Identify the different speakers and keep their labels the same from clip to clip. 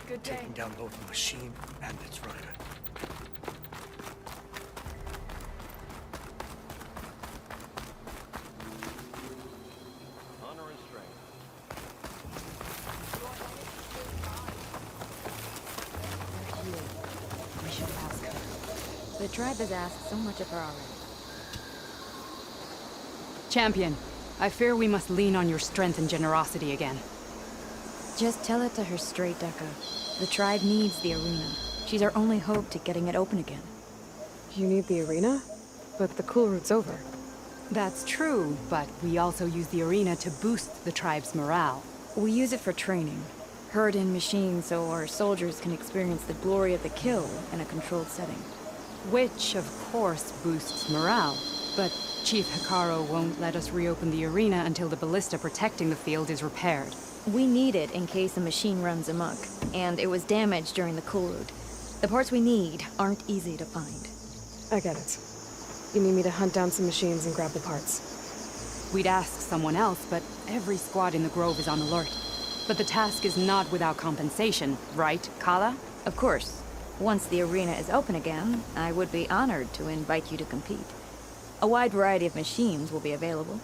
Speaker 1: Good day.
Speaker 2: Taking down both the machine and its rider.
Speaker 3: Honor and strength.
Speaker 4: We should ask her. The tribe has asked so much of her already.
Speaker 5: Champion, I fear we must lean on your strength and generosity again.
Speaker 4: Just tell it to her straight, Deca. The tribe needs the arena. She's our only hope to getting it open again.
Speaker 1: You need the arena? But the cool route's over.
Speaker 5: That's true, but we also use the arena to boost the tribe's morale.
Speaker 4: We use it for training. Herd in machines so our soldiers can experience the glory of the kill in a controlled setting.
Speaker 5: Which, of course, boosts morale. But Chief Hikaru won't let us reopen the arena until the ballista protecting the field is repaired.
Speaker 4: We need it in case a machine runs amok, and it was damaged during the cool route. The parts we need aren't easy to find.
Speaker 1: I get it. You need me to hunt down some machines and grab the parts.
Speaker 5: We'd ask someone else, but every squad in the Grove is on alert. But the task is not without compensation, right, Kala?
Speaker 4: Of course. Once the arena is open again, I would be honored to invite you to compete. A wide variety of machines will be available.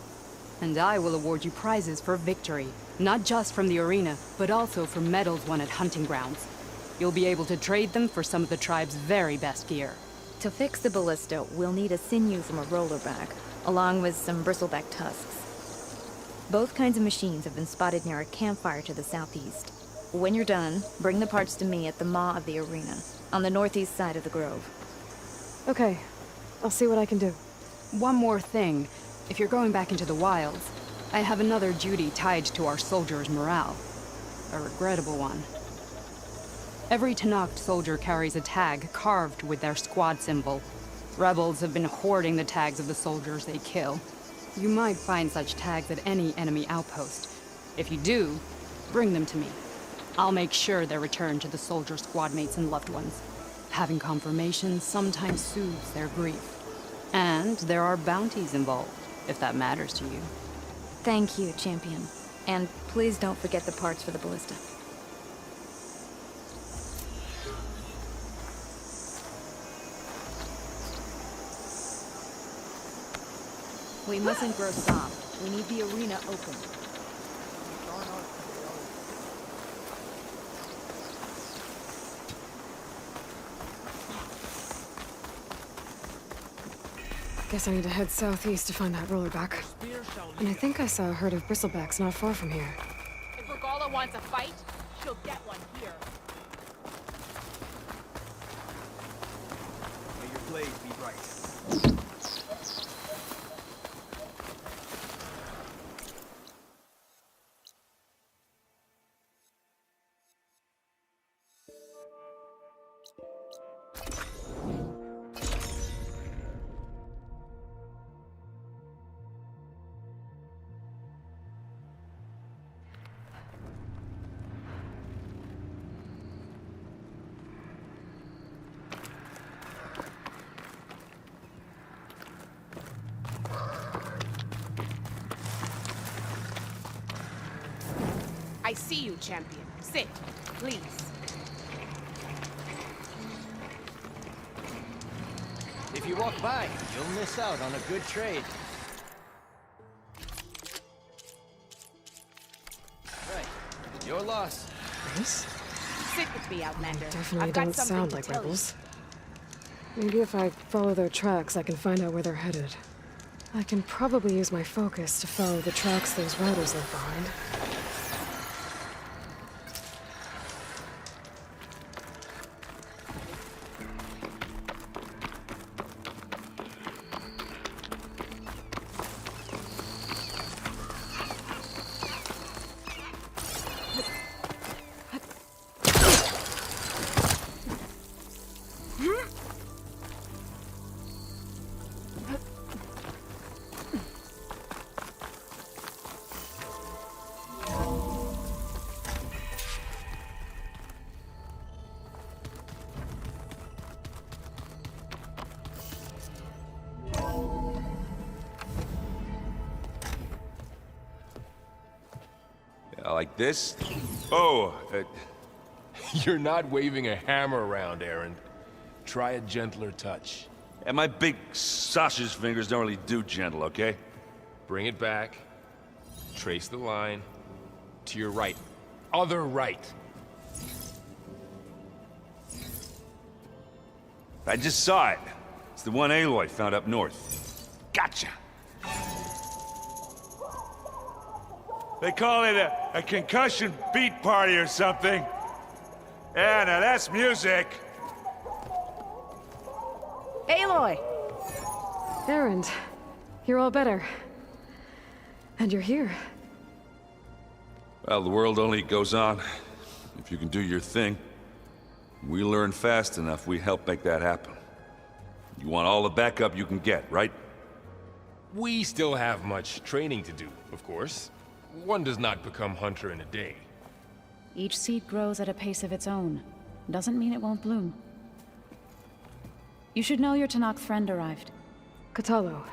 Speaker 5: And I will award you prizes for victory. Not just from the arena, but also for medals won at hunting grounds. You'll be able to trade them for some of the tribe's very best gear.
Speaker 4: To fix the ballista, we'll need a sinew from a rollerback, along with some bristleback tusks. Both kinds of machines have been spotted near a campfire to the southeast. When you're done, bring the parts to me at the maw of the arena, on the northeast side of the grove.
Speaker 1: Okay. I'll see what I can do.
Speaker 5: One more thing. If you're going back into the wilds, I have another duty tied to our soldiers' morale. A regrettable one. Every Tenakth soldier carries a tag carved with their squad symbol. Rebels have been hoarding the tags of the soldiers they kill. You might find such tags at any enemy outpost. If you do, bring them to me. I'll make sure they're returned to the soldier squad mates and loved ones. Having confirmation sometimes soothes their grief. And there are bounties involved, if that matters to you.
Speaker 4: Thank you, Champion. And please don't forget the parts for the ballista. We mustn't grow soft. We need the arena open.
Speaker 1: Guess I need to head southeast to find that rollerback. And I think I saw a herd of bristlebacks not far from here.
Speaker 6: If Regala wants a fight, she'll get one here.
Speaker 3: May your blade be bright.
Speaker 6: I see you, Champion. Sit, please.
Speaker 3: If you walk by, you'll miss out on a good trade. Right. Your loss.
Speaker 1: Nice.
Speaker 6: Sit with me, Outlander.
Speaker 1: Definitely
Speaker 6: I've got
Speaker 1: don't
Speaker 6: something
Speaker 1: sound
Speaker 6: to
Speaker 1: like
Speaker 6: tell you.
Speaker 1: rebels. Maybe if I follow their tracks, I can find out where they're headed. I can probably use my focus to follow the tracks those riders left behind.
Speaker 7: Like this? Oh, You're not waving a hammer around, Aaron. Try a gentler touch.
Speaker 8: And my big sausage fingers don't really do gentle, okay?
Speaker 7: Bring it back. Trace the line. To your right. Other right.
Speaker 8: I just saw it. It's the one Aloy found up north. Gotcha! They call it a concussion beat party or something. Yeah, now that's music.
Speaker 4: Aloy!
Speaker 1: Aaron, you're all better. And you're here.
Speaker 8: Well, the world only goes on if you can do your thing. We learn fast enough, we help make that happen. You want all the backup you can get, right?
Speaker 7: We still have much training to do, of course. One does not become hunter in a day.
Speaker 9: Each seed grows at a pace of its own. Doesn't mean it won't bloom. You should know your Tanakh friend arrived.
Speaker 1: Katalo.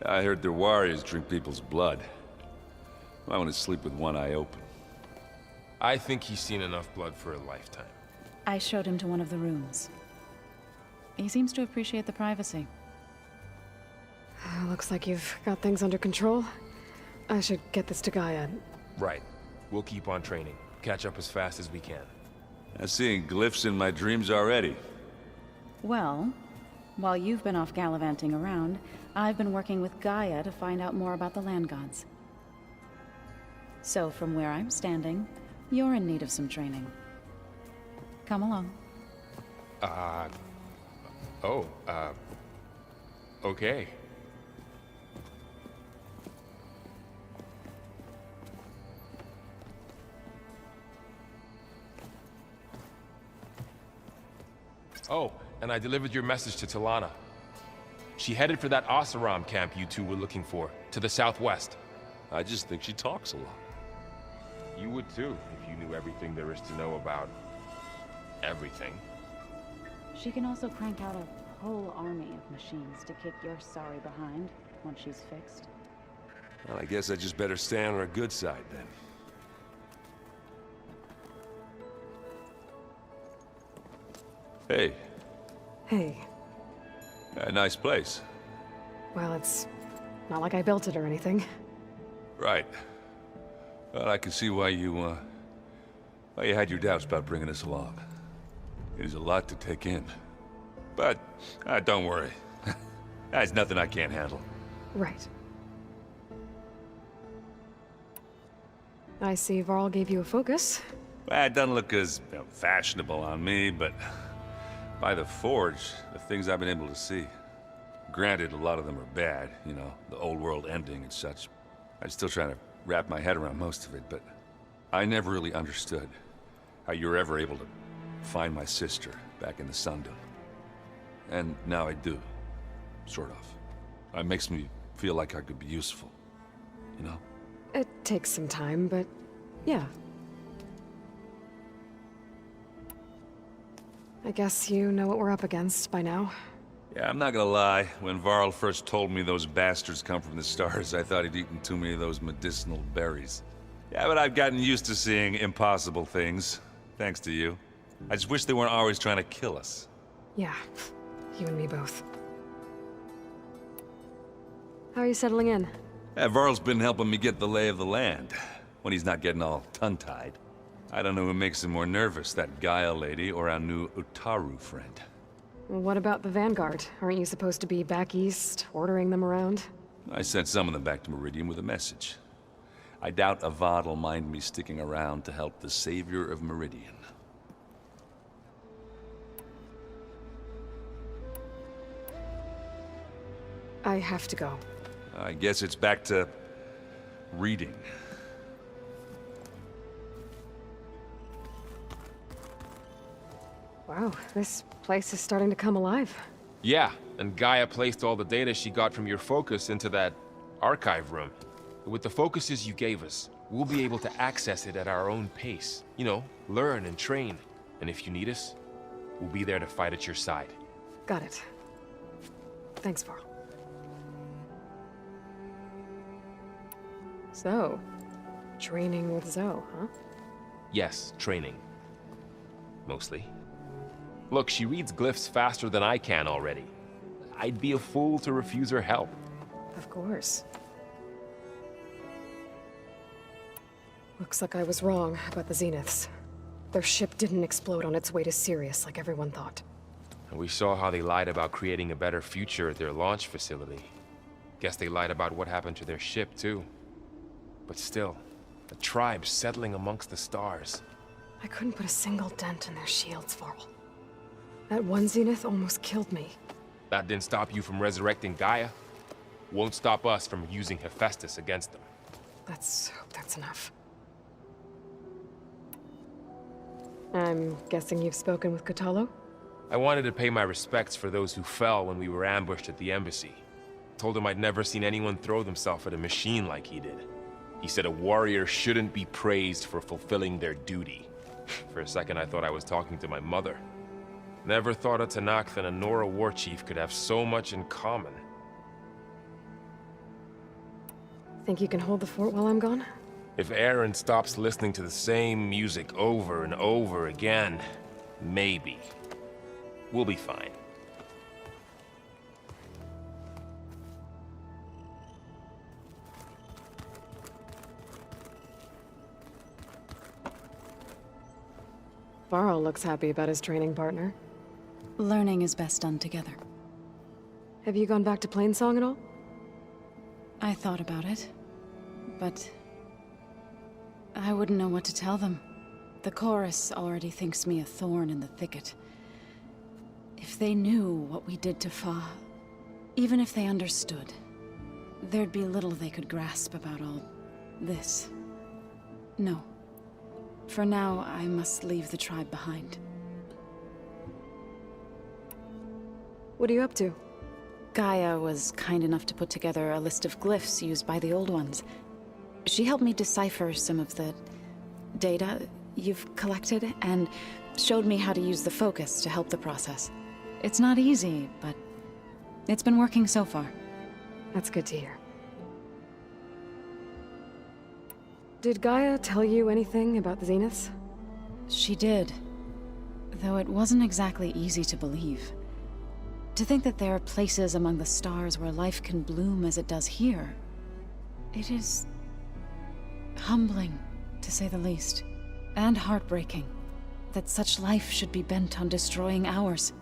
Speaker 8: I heard their warriors drink people's blood. I want to sleep with one eye open.
Speaker 7: I think he's seen enough blood for a lifetime.
Speaker 9: I showed him to one of the rooms. He seems to appreciate the privacy.
Speaker 1: Looks like you've got things under control. I should get this to Gaia.
Speaker 7: Right. We'll keep on training. Catch up as fast as we can.
Speaker 8: I'm seeing glyphs in my dreams already.
Speaker 9: Well, while you've been off gallivanting around, I've been working with Gaia to find out more about the land gods. So from where I'm standing, you're in need of some training. Come along.
Speaker 7: Okay. Oh, and I delivered your message to Talana. She headed for that Oseram camp you two were looking for, to the southwest.
Speaker 8: I just think she talks a lot.
Speaker 7: You would too, if you knew everything there is to know about everything.
Speaker 9: She can also crank out a whole army of machines to kick your sorry behind once she's fixed.
Speaker 8: Well, I guess I just better stay on her good side then. Hey.
Speaker 1: Hey.
Speaker 8: A nice place.
Speaker 1: Well, it's not like I built it or anything.
Speaker 8: Right. Well, I can see why you had your doubts about bringing us along. It is a lot to take in. But, don't worry. That's nothing I can't handle.
Speaker 1: Right. I see Varl gave you a focus.
Speaker 8: Well, it doesn't look as fashionable on me, but by the Forge, the things I've been able to see. Granted, a lot of them are bad, you know, the old world ending and such. I'm still trying to wrap my head around most of it, but I never really understood how you were ever able to find my sister back in the Sundom. And now I do, sort of. It makes me feel like I could be useful, you know?
Speaker 1: It takes some time, but yeah. I guess you know what we're up against by now.
Speaker 8: Yeah, I'm not gonna lie. When Varl first told me those bastards come from the stars, I thought he'd eaten too many of those medicinal berries. Yeah, but I've gotten used to seeing impossible things, thanks to you. I just wish they weren't always trying to kill us.
Speaker 1: Yeah, you and me both. How are you settling in?
Speaker 8: Yeah, Varl's been helping me get the lay of the land, when he's not getting all tongue-tied. I don't know who makes him more nervous, that Gaia lady or our new Utaru friend.
Speaker 1: What about the Vanguard? Aren't you supposed to be back east, ordering them around?
Speaker 8: I sent some of them back to Meridian with a message. I doubt Avad will mind me sticking around to help the savior of Meridian.
Speaker 1: I have to go.
Speaker 8: I guess it's back to reading.
Speaker 1: Wow, this place is starting to come alive.
Speaker 7: Yeah, and Gaia placed all the data she got from your focus into that archive room. With the focuses you gave us, we'll be able to access it at our own pace. You know, learn and train. And if you need us, we'll be there to fight at your side.
Speaker 1: Got it. Thanks, Varl. So, training with Zoe, huh?
Speaker 7: Yes, training. mostly. Look, she reads glyphs faster than I can already. I'd be a fool to refuse her help.
Speaker 1: Of course. Looks like I was wrong about the Zeniths. Their ship didn't explode on its way to Sirius like everyone thought.
Speaker 7: And we saw how they lied about creating a better future at their launch facility. Guess they lied about what happened to their ship, too. But still, a tribe settling amongst the stars.
Speaker 1: I couldn't put a single dent in their shields, Varl. That one Zenith almost killed me.
Speaker 7: That didn't stop you from resurrecting Gaia. Won't stop us from using Hephaestus against them.
Speaker 1: Let's hope that's enough. I'm guessing you've spoken with Kotallo?
Speaker 7: I wanted to pay my respects for those who fell when we were ambushed at the embassy. Told him I'd never seen anyone throw themselves at a machine like he did. He said a warrior shouldn't be praised for fulfilling their duty. For a second I thought I was talking to my mother. Never thought a Tenakth and a Nora war chief could have so much in common.
Speaker 1: Think you can hold the fort while I'm gone?
Speaker 7: If Aaron stops listening to the same music over and over again, maybe. We'll be fine.
Speaker 1: Varl looks happy about his training partner.
Speaker 9: Learning is best done together.
Speaker 1: Have you gone back to Plainsong at all?
Speaker 9: I thought about it, but I wouldn't know what to tell them. The chorus already thinks me a thorn in the thicket. If they knew what we did to Fa, even if they understood, there'd be little they could grasp about all this. No. For now, I must leave the tribe behind.
Speaker 1: What are you up to?
Speaker 9: Gaia was kind enough to put together a list of glyphs used by the old ones. She helped me decipher some of the data you've collected, and showed me how to use the focus to help the process. It's not easy, but it's been working so far.
Speaker 1: That's good to hear. Did Gaia tell you anything about the Zeniths?
Speaker 9: She did, though it wasn't exactly easy to believe. To think that there are places among the stars where life can bloom as it does here, it is humbling, to say the least, and heartbreaking that such life should be bent on destroying ours.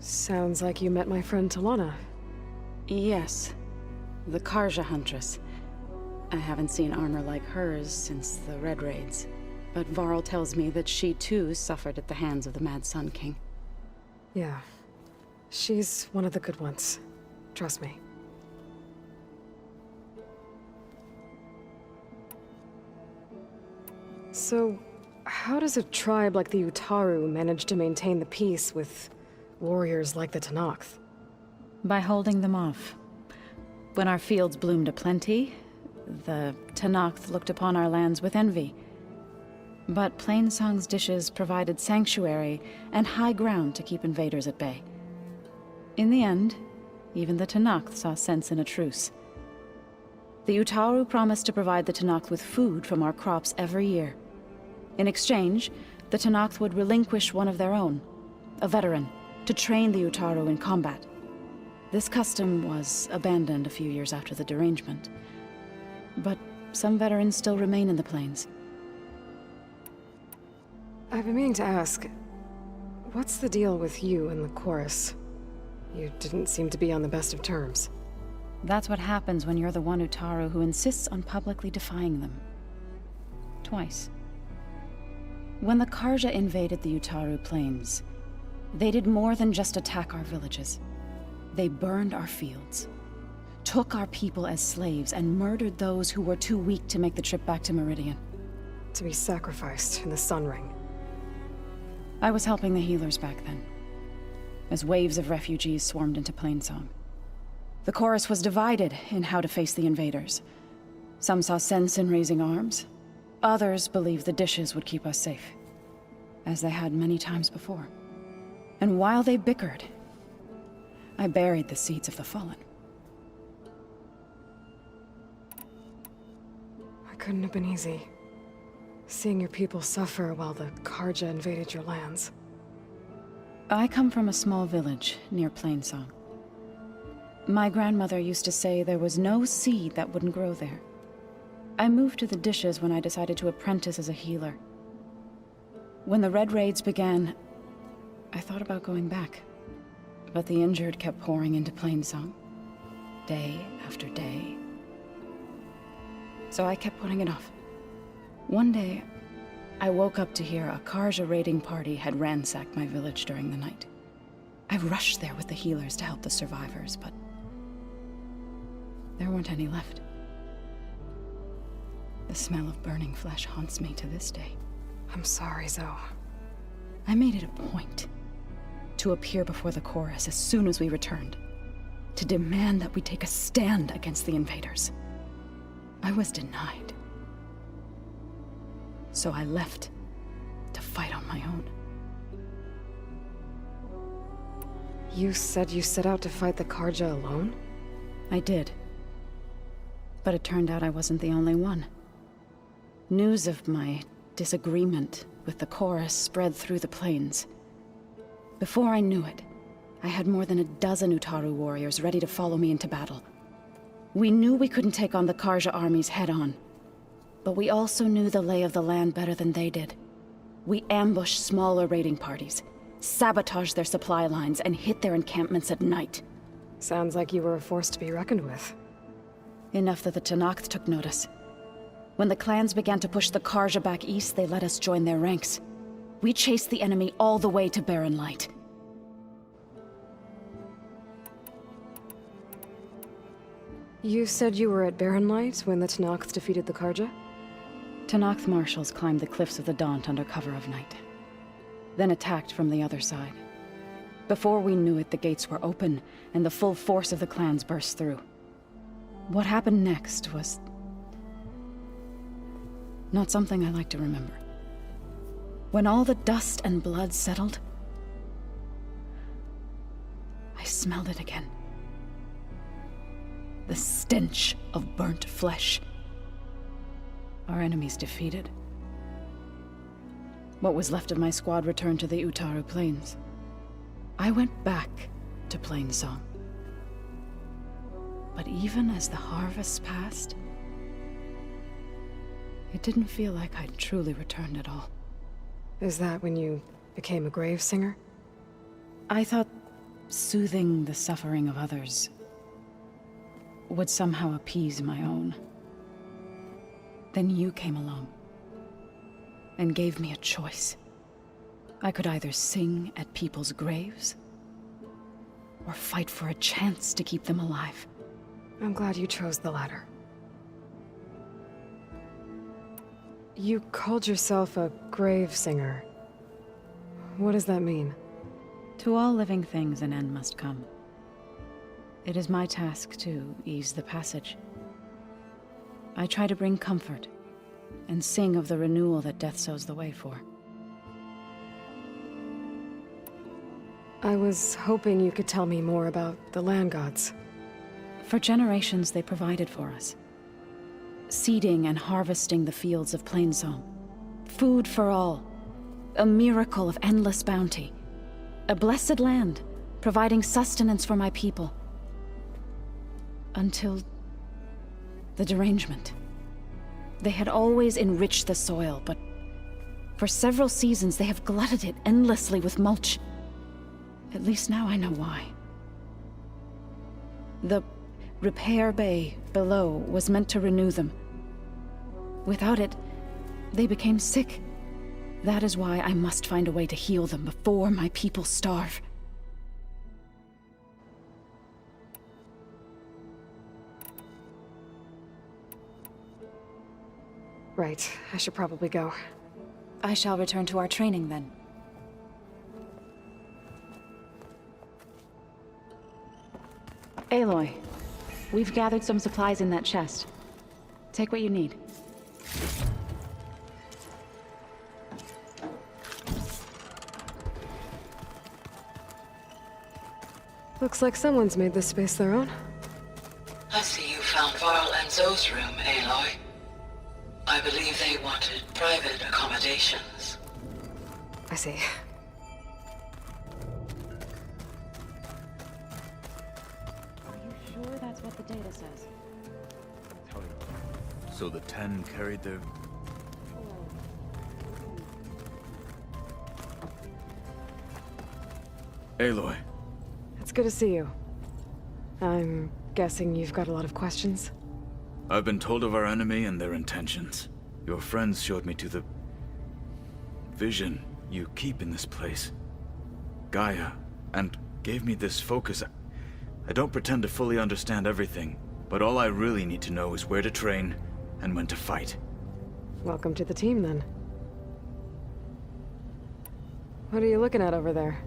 Speaker 1: Sounds like you met my friend Talana.
Speaker 9: Yes, the Karja huntress. I haven't seen armor like hers since the Red Raids, but Varl tells me that she too suffered at the hands of the Mad Sun King.
Speaker 1: Yeah. She's one of the good ones. Trust me. So, how does a tribe like the Utaru manage to maintain the peace with warriors like the Tenakth?
Speaker 9: By holding them off. When our fields bloomed aplenty, the Tenakth looked upon our lands with envy. But Plainsong's dishes provided sanctuary and high ground to keep invaders at bay. In the end, even the Tenakth saw sense in a truce. The Utaru promised to provide the Tenakth with food from our crops every year. In exchange, the Tenakth would relinquish one of their own, a veteran, to train the Utaru in combat. This custom was abandoned a few years after the derangement. But some veterans still remain in the plains.
Speaker 1: I've been meaning to ask, what's the deal with you and the chorus? You didn't seem to be on the best of terms.
Speaker 9: That's what happens when you're the one Utaru who insists on publicly defying them. Twice. When the Karja invaded the Utaru plains, they did more than just attack our villages. They burned our fields, took our people as slaves, and murdered those who were too weak to make the trip back to Meridian.
Speaker 1: To be sacrificed in the Sun Ring.
Speaker 9: I was helping the healers back then, as waves of refugees swarmed into Plainsong. The chorus was divided in how to face the invaders. Some saw sense in raising arms. Others believed the dishes would keep us safe, as they had many times before. And while they bickered, I buried the seeds of the fallen.
Speaker 1: It couldn't have been easy. seeing your people suffer while the Karja invaded your lands.
Speaker 9: I come from a small village near Plainsong. My grandmother used to say there was no seed that wouldn't grow there. I moved to the Dishes when I decided to apprentice as a healer. When the Red Raids began, I thought about going back. But the injured kept pouring into Plainsong, day after day. So I kept putting it off. One day, I woke up to hear a Karja raiding party had ransacked my village during the night. I rushed there with the healers to help the survivors, but there weren't any left. The smell of burning flesh haunts me to this day.
Speaker 1: I'm sorry, Zoe.
Speaker 9: I made it a point to appear before the chorus as soon as we returned, to demand that we take a stand against the invaders. I was denied. So I left to fight on my own.
Speaker 1: You said you set out to fight the Karja alone?
Speaker 9: I did. But it turned out I wasn't the only one. News of my disagreement with the chorus spread through the plains. Before I knew it, I had more than a dozen Utaru warriors ready to follow me into battle. We knew we couldn't take on the Karja armies head-on, but we also knew the lay of the land better than they did. We ambushed smaller raiding parties, sabotaged their supply lines, and hit their encampments at night.
Speaker 1: Sounds like you were a force to be reckoned with.
Speaker 9: Enough that the Tenakth took notice. When the clans began to push the Karja back east, they let us join their ranks. We chased the enemy all the way to Barren Light.
Speaker 1: You said you were at Barren Light when the Tenakth defeated the Karja?
Speaker 9: Tenakth marshals climbed the cliffs of the Daunt under cover of night, then attacked from the other side. Before we knew it, the gates were open, and the full force of the clans burst through. What happened next was not something I like to remember. When all the dust and blood settled, I smelled it again. The stench of burnt flesh. Our enemies defeated. What was left of my squad returned to the Utaru Plains. I went back to Plainsong. But even as the harvests passed, it didn't feel like I'd truly returned at all.
Speaker 1: Is that when you became a grave singer?
Speaker 9: I thought soothing the suffering of others would somehow appease my own. Then you came along and gave me a choice. I could either sing at people's graves or fight for a chance to keep them alive.
Speaker 1: I'm glad you chose the latter. You called yourself a grave singer. What does that mean?
Speaker 9: To all living things an end must come. It is my task to ease the passage. I try to bring comfort and sing of the renewal that death sows the way for.
Speaker 1: I was hoping you could tell me more about the land gods.
Speaker 9: For generations they provided for us. Seeding and harvesting the fields of Plainsong. Food for all. A miracle of endless bounty. A blessed land, providing sustenance for my people. Until the derangement. They had always enriched the soil, but for several seasons they have glutted it endlessly with mulch. At least now I know why. The repair bay below was meant to renew them. Without it, they became sick. That is why I must find a way to heal them before my people starve.
Speaker 1: Right, I should probably go.
Speaker 9: I shall return to our training then. Aloy, we've gathered some supplies in that chest. Take what you need.
Speaker 1: Looks like someone's made this space their own.
Speaker 10: I see you found Varl and Zoe's room, Aloy. I believe they wanted private accommodations.
Speaker 1: I see.
Speaker 9: Are you sure that's what the data says?
Speaker 2: So the 10 carried their... Aloy.
Speaker 1: It's good to see you. I'm guessing you've got a lot of questions?
Speaker 2: I've been told of our enemy and their intentions. Your friends showed me to the... vision you keep in this place. Gaia, and gave me this focus. I don't pretend to fully understand everything, but all I really need to know is where to train and when to fight.
Speaker 1: Welcome to the team, then. What are you looking at over there?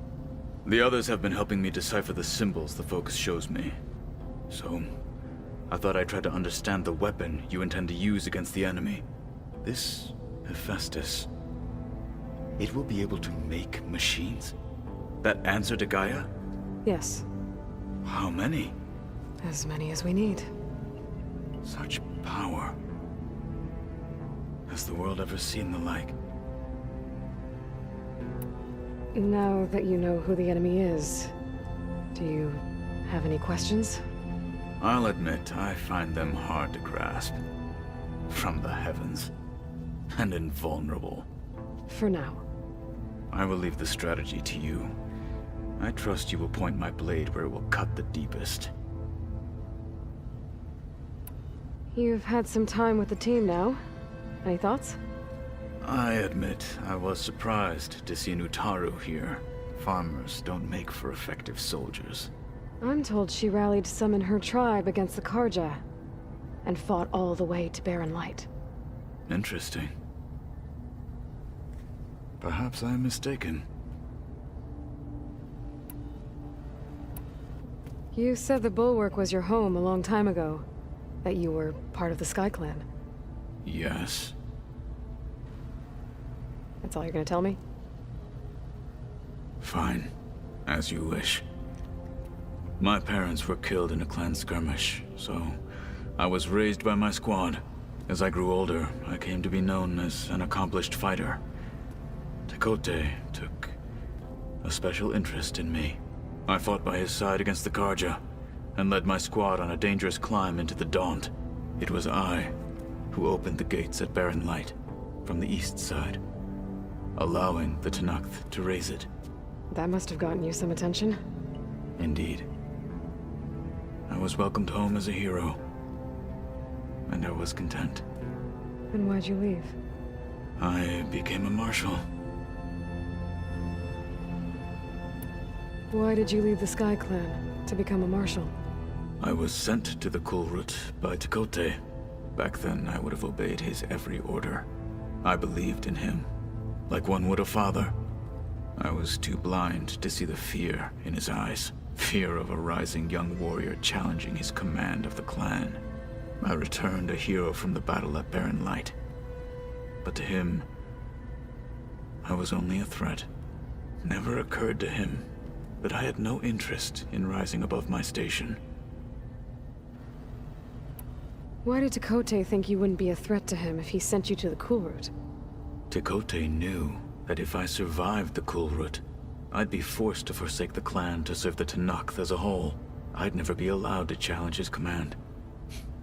Speaker 2: The others have been helping me decipher the symbols the focus shows me. So, I thought I'd try to understand the weapon you intend to use against the enemy. This Hephaestus, it will be able to make machines? That answer to Gaia?
Speaker 1: Yes.
Speaker 2: How many?
Speaker 1: As many as we need.
Speaker 2: Such power. Has the world ever seen the like?
Speaker 1: Now that you know who the enemy is, do you have any questions?
Speaker 2: I'll admit, I find them hard to grasp. From the heavens. And invulnerable.
Speaker 1: For now.
Speaker 2: I will leave the strategy to you. I trust you will point my blade where it will cut the deepest.
Speaker 1: You've had some time with the team now. Any thoughts?
Speaker 2: I admit, I was surprised to see Nutaru here. Farmers don't make for effective soldiers.
Speaker 1: I'm told she rallied some in her tribe against the Karja, and fought all the way to Barren Light.
Speaker 2: Interesting. Perhaps I'm mistaken.
Speaker 1: You said the Bulwark was your home a long time ago. That you were part of the Sky Clan.
Speaker 2: Yes.
Speaker 1: That's all you're gonna tell me?
Speaker 2: Fine. As you wish. My parents were killed in a clan skirmish, so I was raised by my squad. As I grew older, I came to be known as an accomplished fighter. Tekote took a special interest in me. I fought by his side against the Karja, and led my squad on a dangerous climb into the Daunt. It was I who opened the gates at Barren Light, from the east side, allowing the Tenakth to raise it.
Speaker 1: That must have gotten you some attention.
Speaker 2: Indeed. I was welcomed home as a hero, and I was content.
Speaker 1: Then why'd you leave?
Speaker 2: I became a marshal.
Speaker 1: Why did you leave the Sky Clan to become a marshal?
Speaker 2: I was sent to the Kulrut by Tekote. Back then, I would have obeyed his every order. I believed in him, like one would a father. I was too blind to see the fear in his eyes. Fear of a rising young warrior challenging his command of the clan. I returned a hero from the battle at Barren Light. But to him, I was only a threat. Never occurred to him that I had no interest in rising above my station.
Speaker 1: Why did Tekote think you wouldn't be a threat to him if he sent you to the Kulrut?
Speaker 2: Tekote knew that if I survived the Kulrut, I'd be forced to forsake the clan to serve the Tenakth as a whole. I'd never be allowed to challenge his command,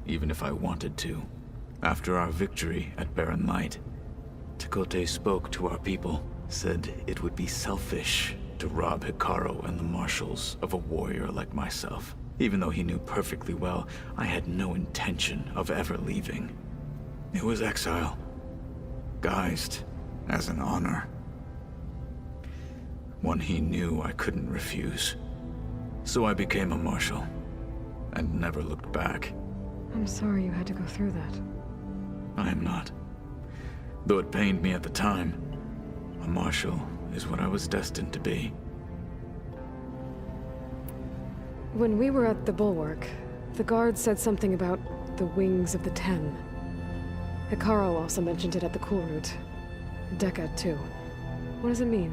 Speaker 2: even if I wanted to. After our victory at Barren Light, Tekote spoke to our people, said it would be selfish to rob Hikaru and the marshals of a warrior like myself. Even though he knew perfectly well I had no intention of ever leaving. It was exile, guised as an honor. One he knew I couldn't refuse. So I became a marshal, and never looked back.
Speaker 1: I'm sorry you had to go through that.
Speaker 2: I am not. Though it pained me at the time, a marshal is what I was destined to be.
Speaker 1: When we were at the Bulwark, the guard said something about the Wings of the Ten. Hikaru also mentioned it at the Kulrut. Dekka, too. What does it mean?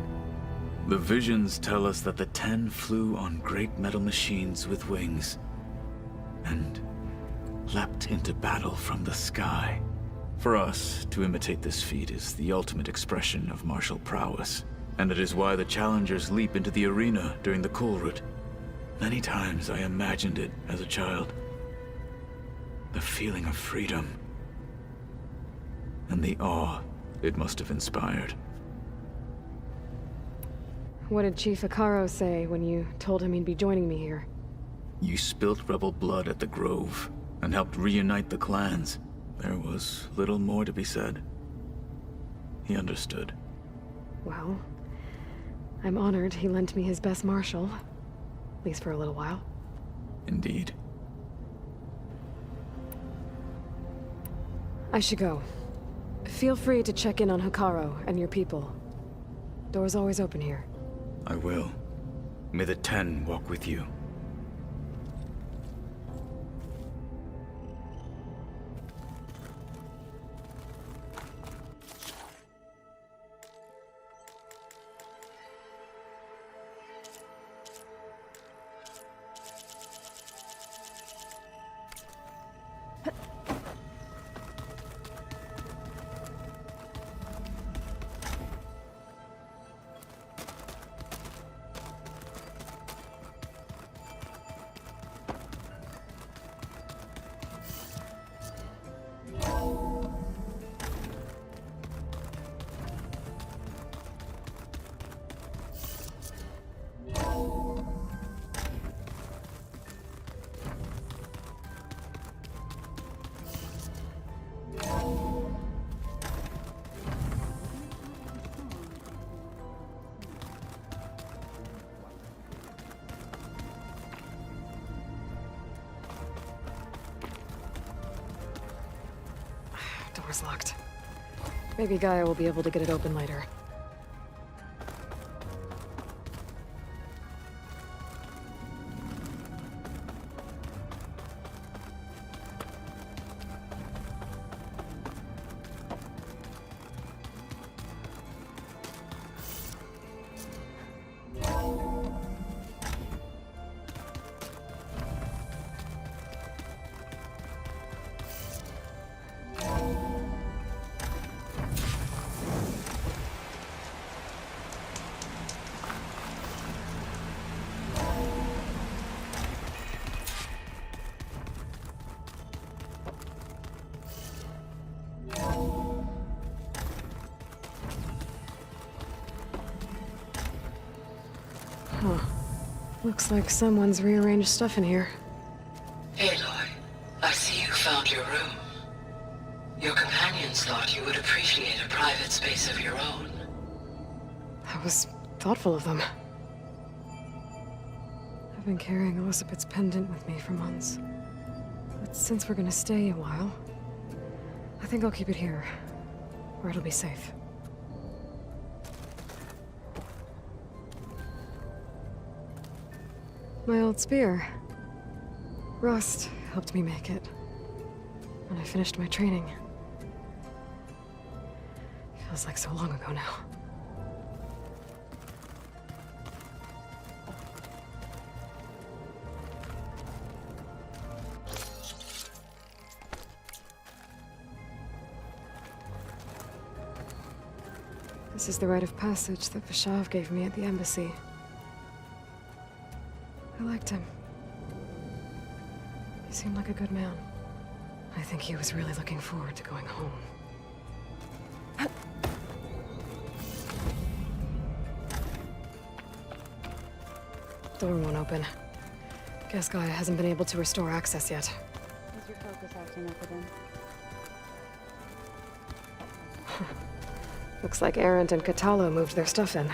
Speaker 2: The visions tell us that the Ten flew on great metal machines with wings, and leapt into battle from the sky. For us, to imitate this feat is the ultimate expression of martial prowess. And it is why the challengers leap into the arena during the cool route. Many times I imagined it as a child. The feeling of freedom. And the awe it must have inspired.
Speaker 1: What did Chief Akaro say when you told him he'd be joining me here?
Speaker 2: You spilt rebel blood at the Grove, and helped reunite the clans. There was little more to be said. He understood.
Speaker 1: Well, I'm honored he lent me his best martial. At least for a little while.
Speaker 2: Indeed.
Speaker 1: I should go. Feel free to check in on Hikaru and your people. Door's always open here.
Speaker 2: I will. May the Ten walk with you.
Speaker 1: Door's locked. Maybe Gaia will be able to get it open later. Huh. Looks like someone's rearranged stuff in here.
Speaker 10: Aloy, I see you found your room. Your companions thought you would appreciate a private space of your own.
Speaker 1: That was thoughtful of them. I've been carrying Elizabeth's pendant with me for months. But since we're gonna stay a while, I think I'll keep it here, where it'll be safe. My old spear. Rust helped me make it when I finished my training. Feels like so long ago now. This is the rite of passage that Vashav gave me at the embassy. I liked him. He seemed like a good man. I think he was really looking forward to going home. Door won't open. Guess Gaia hasn't been able to restore access yet.
Speaker 9: Is your focus acting up again?
Speaker 1: Looks like Erend and Katalo moved their stuff in.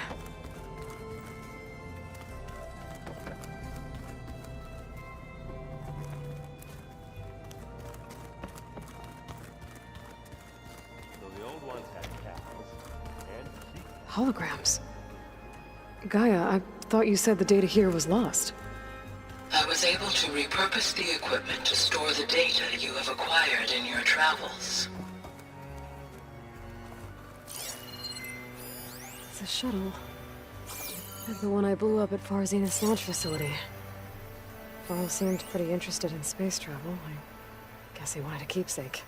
Speaker 1: Holograms. Gaia, I thought you said the data here was lost.
Speaker 10: I was able to repurpose the equipment to store the data you have acquired in your travels.
Speaker 1: It's a shuttle. Like the one I blew up at Farzena's launch facility. Varl seemed pretty interested in space travel. I guess he wanted a keepsake.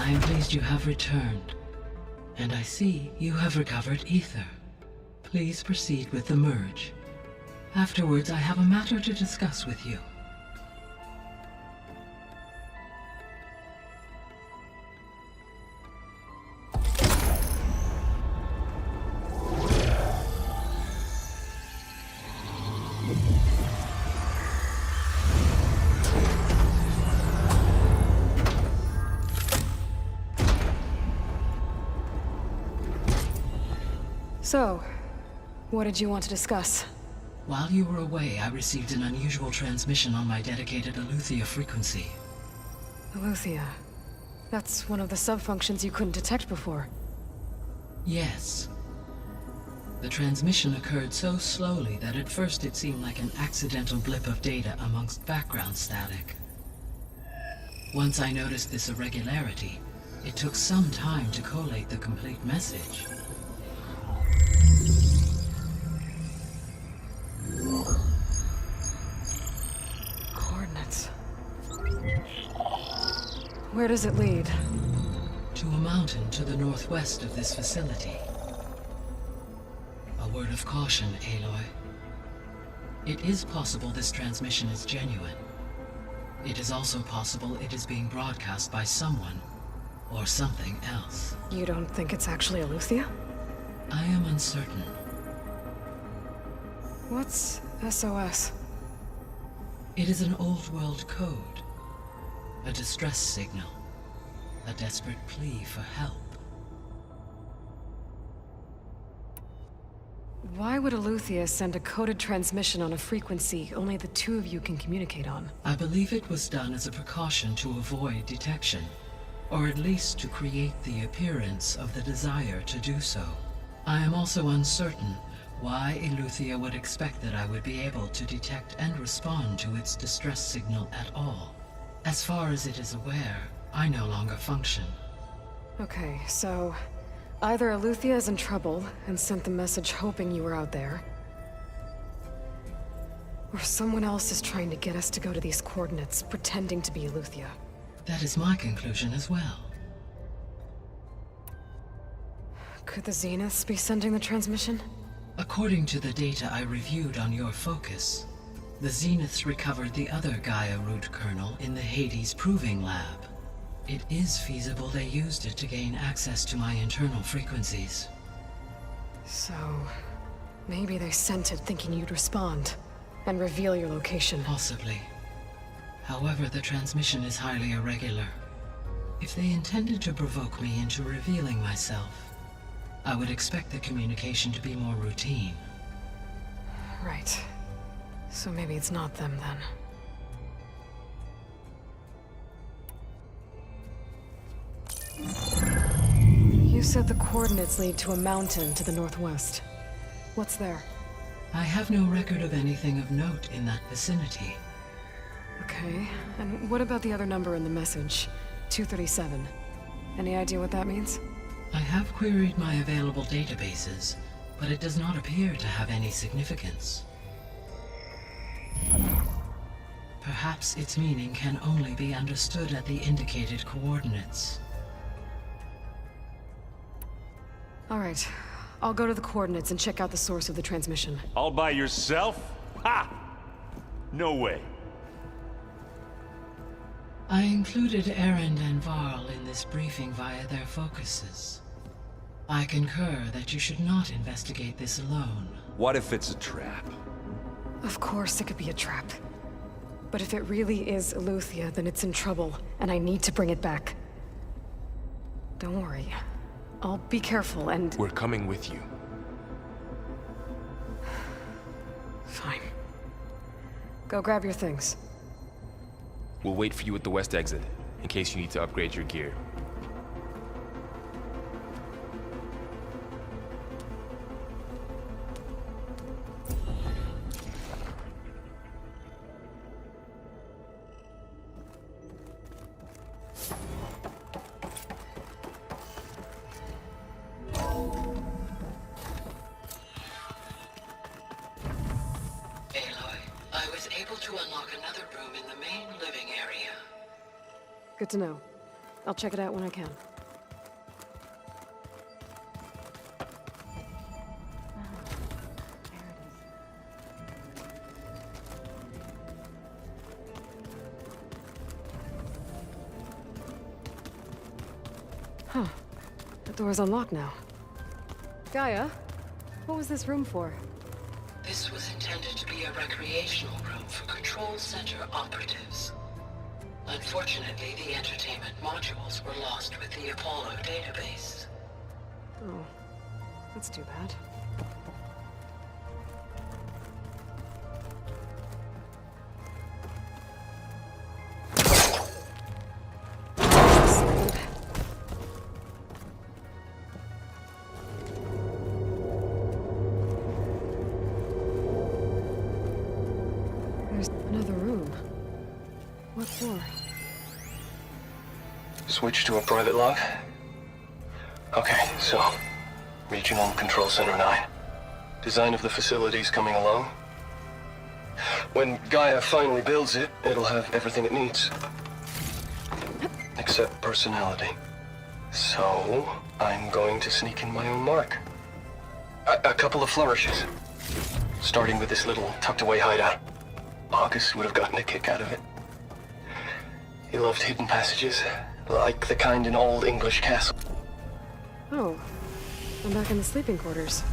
Speaker 10: I am pleased you have returned. And I see you have recovered ether. Please proceed with the merge. Afterwards, I have a matter to discuss with you.
Speaker 1: So, what did you want to discuss?
Speaker 10: While you were away, I received an unusual transmission on my dedicated Aletheia frequency.
Speaker 1: Aletheia. That's one of the sub-functions you couldn't detect before.
Speaker 10: Yes. The transmission occurred so slowly that at first it seemed like an accidental blip of data amongst background static. Once I noticed this irregularity, it took some time to collate the complete message.
Speaker 1: Coordinates. Where does it lead?
Speaker 10: To a mountain to the northwest of this facility. A word of caution, Aloy. It is possible this transmission is genuine. It is also possible it is being broadcast by someone or something else.
Speaker 1: You don't think it's actually Aletheia?
Speaker 10: I am uncertain.
Speaker 1: What's SOS?
Speaker 10: It is an old world code. A distress signal. A desperate plea for help.
Speaker 1: Why would Aletheia send a coded transmission on a frequency only the two of you can communicate on?
Speaker 10: I believe it was done as a precaution to avoid detection, or at least to create the appearance of the desire to do so. I am also uncertain why Aletheia would expect that I would be able to detect and respond to its distress signal at all. As far as it is aware, I no longer function.
Speaker 1: Okay, so either Aletheia is in trouble and sent the message hoping you were out there, or someone else is trying to get us to go to these coordinates, pretending to be Aletheia.
Speaker 10: That is my conclusion as well.
Speaker 1: Could the Zeniths be sending the transmission?
Speaker 10: According to the data I reviewed on your focus, the Zeniths recovered the other Gaia root kernel in the Hades Proving Lab. It is feasible they used it to gain access to my internal frequencies.
Speaker 1: So, maybe they sent it thinking you'd respond and reveal your location.
Speaker 10: Possibly. However, the transmission is highly irregular. If they intended to provoke me into revealing myself, I would expect the communication to be more routine.
Speaker 1: Right. So maybe it's not them then. You said the coordinates lead to a mountain to the northwest. What's there?
Speaker 10: I have no record of anything of note in that vicinity.
Speaker 1: Okay, and what about the other number in the message? 237. Any idea what that means?
Speaker 10: I have queried my available databases, but it does not appear to have any significance. Perhaps its meaning can only be understood at the indicated coordinates.
Speaker 1: All right, I'll go to the coordinates and check out the source of the transmission.
Speaker 11: All by yourself? Ha! No way.
Speaker 10: I included Erend and Varl in this briefing via their focuses. I concur that you should not investigate this alone.
Speaker 11: What if it's a trap?
Speaker 1: Of course it could be a trap. But if it really is Aletheia, then it's in trouble, and I need to bring it back. Don't worry. I'll be careful and...
Speaker 7: We're coming with you.
Speaker 1: Fine. Go grab your things.
Speaker 7: We'll wait for you at the west exit, in case you need to upgrade your gear.
Speaker 10: To unlock another room in the main living area.
Speaker 1: Good to know. I'll check it out when I can. Huh. The door's unlocked now. Gaia, what was this room for?
Speaker 10: This was intended to be a recreational room for Control Center operatives. Unfortunately, the entertainment modules were lost with the Apollo database.
Speaker 1: Oh, that's too bad. There's another room. What for?
Speaker 12: Switch to a private log? Okay, so... Regional Control Center 9. Design of the facility's coming along. When Gaia finally builds it, it'll have everything it needs. Except personality. So, I'm going to sneak in my own mark. A couple of flourishes. Starting with this little tucked-away hideout. August would have gotten a kick out of it. He loved hidden passages, like the kind in old English castle.
Speaker 1: Oh, I'm back in the sleeping quarters.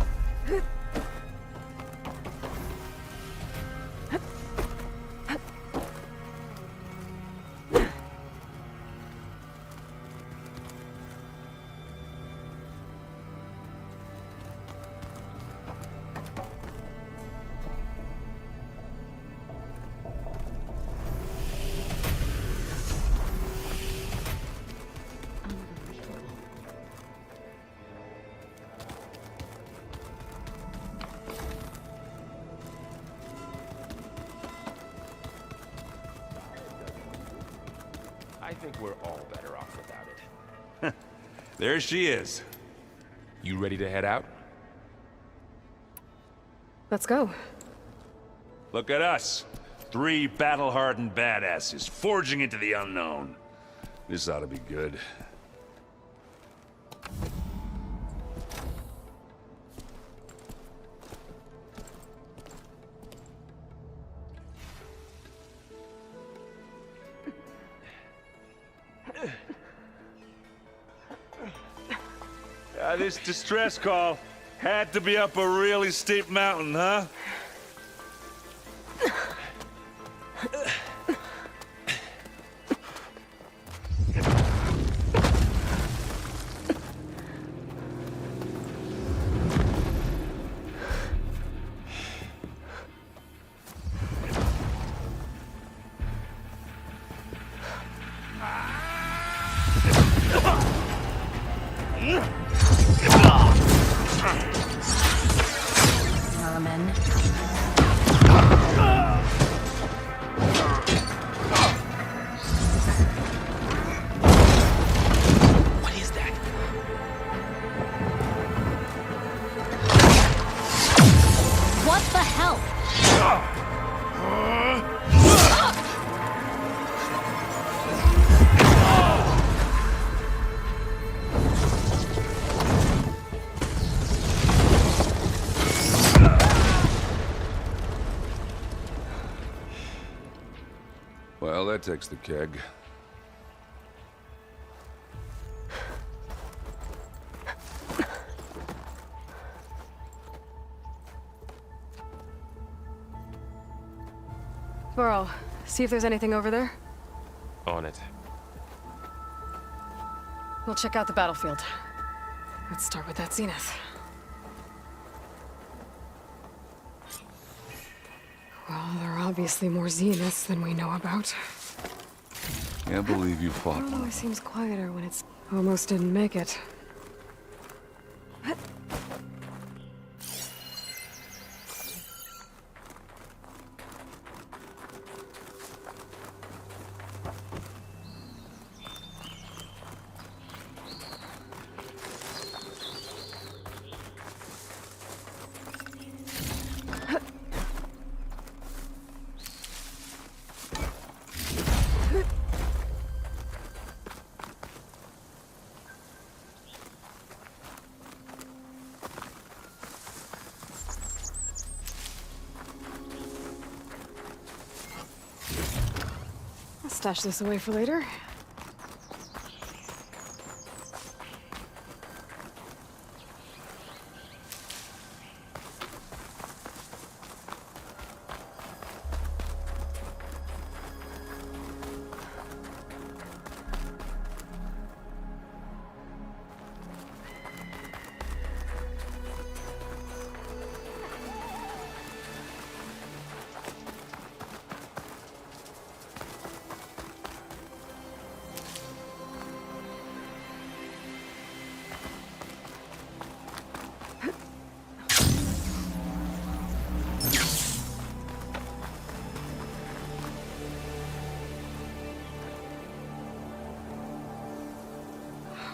Speaker 7: I think we're all better off without it.
Speaker 8: There she is.
Speaker 7: You ready to head out?
Speaker 1: Let's go.
Speaker 8: Look at us. 3 battle-hardened badasses forging into the unknown. This ought to be good. This distress call had to be up a really steep mountain, huh? Well, that takes the keg.
Speaker 1: Varl, see if there's anything over there.
Speaker 7: On it.
Speaker 1: We'll check out the battlefield. Let's start with that zenith. Well, there are obviously more zeniths than we know about.
Speaker 8: Can't believe you fought
Speaker 1: It
Speaker 8: one.
Speaker 1: always seems quieter when it's almost didn't make it. stash this away for later.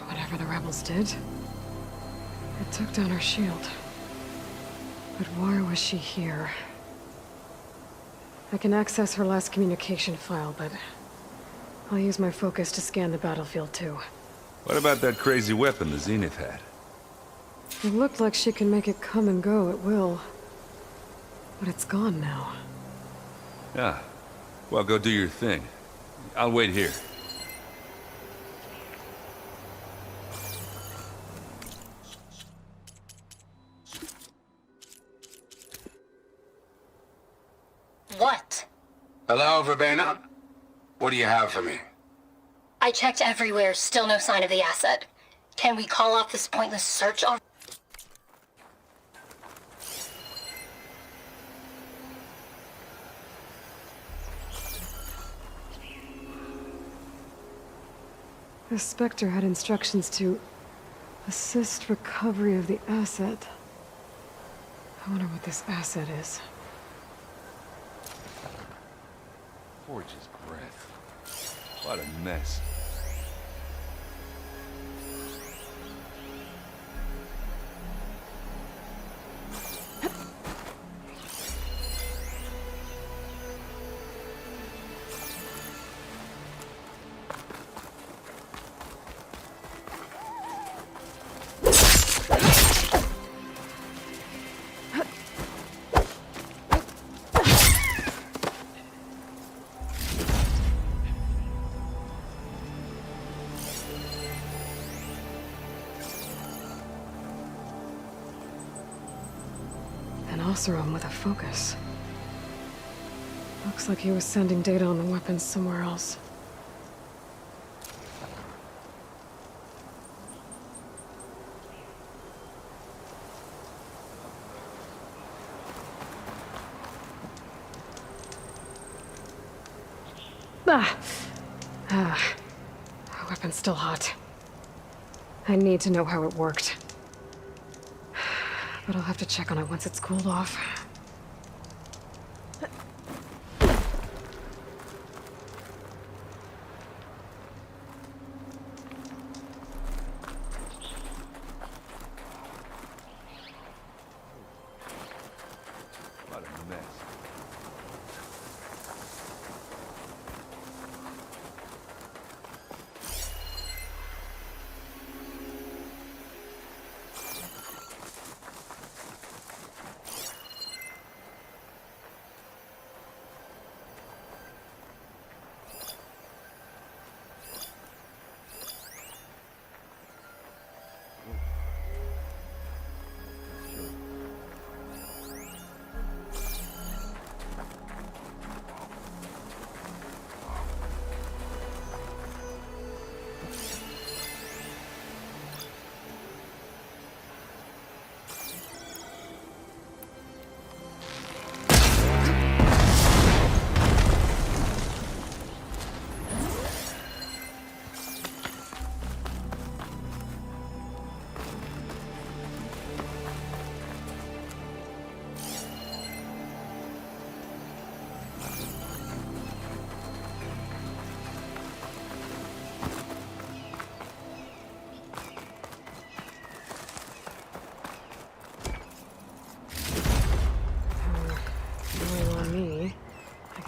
Speaker 1: Whatever the rebels did, it took down her shield. But why was she here? I can access her last communication file, but I'll use my focus to scan the battlefield too.
Speaker 8: What about that crazy weapon the Zenith had?
Speaker 1: It looked like she can make it come and go at will. But it's gone now.
Speaker 8: Yeah. Well, go do your thing. I'll wait here.
Speaker 13: What?
Speaker 14: Hello, Verbena? What do you have for me?
Speaker 13: I checked everywhere, still no sign of the asset. Can we call off this pointless search already?
Speaker 1: The Spectre had instructions to assist recovery of the asset. I wonder what this asset is.
Speaker 8: Forge's breath. What a mess.
Speaker 1: Oseram with a focus. Looks like he was sending data on the weapons somewhere else. The weapon's still hot. I need to know how it worked. But I'll have to check on it once it's cooled off.
Speaker 8: What a mess.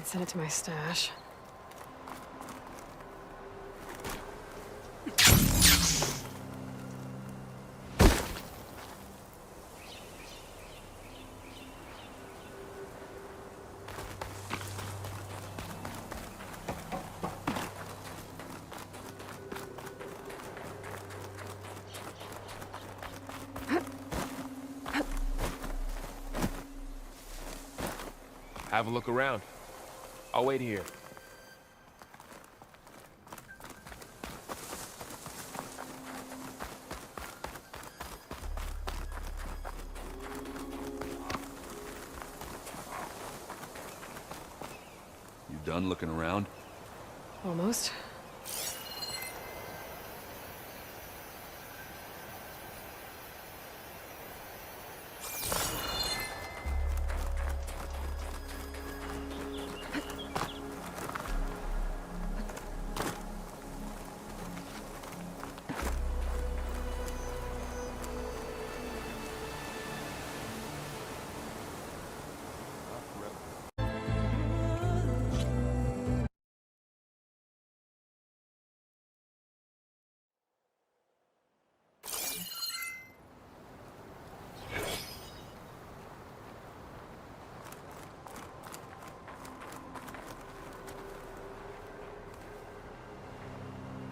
Speaker 1: Send it to my stash.
Speaker 7: Have a look around. I'll wait here.
Speaker 8: You done looking around?
Speaker 1: Almost.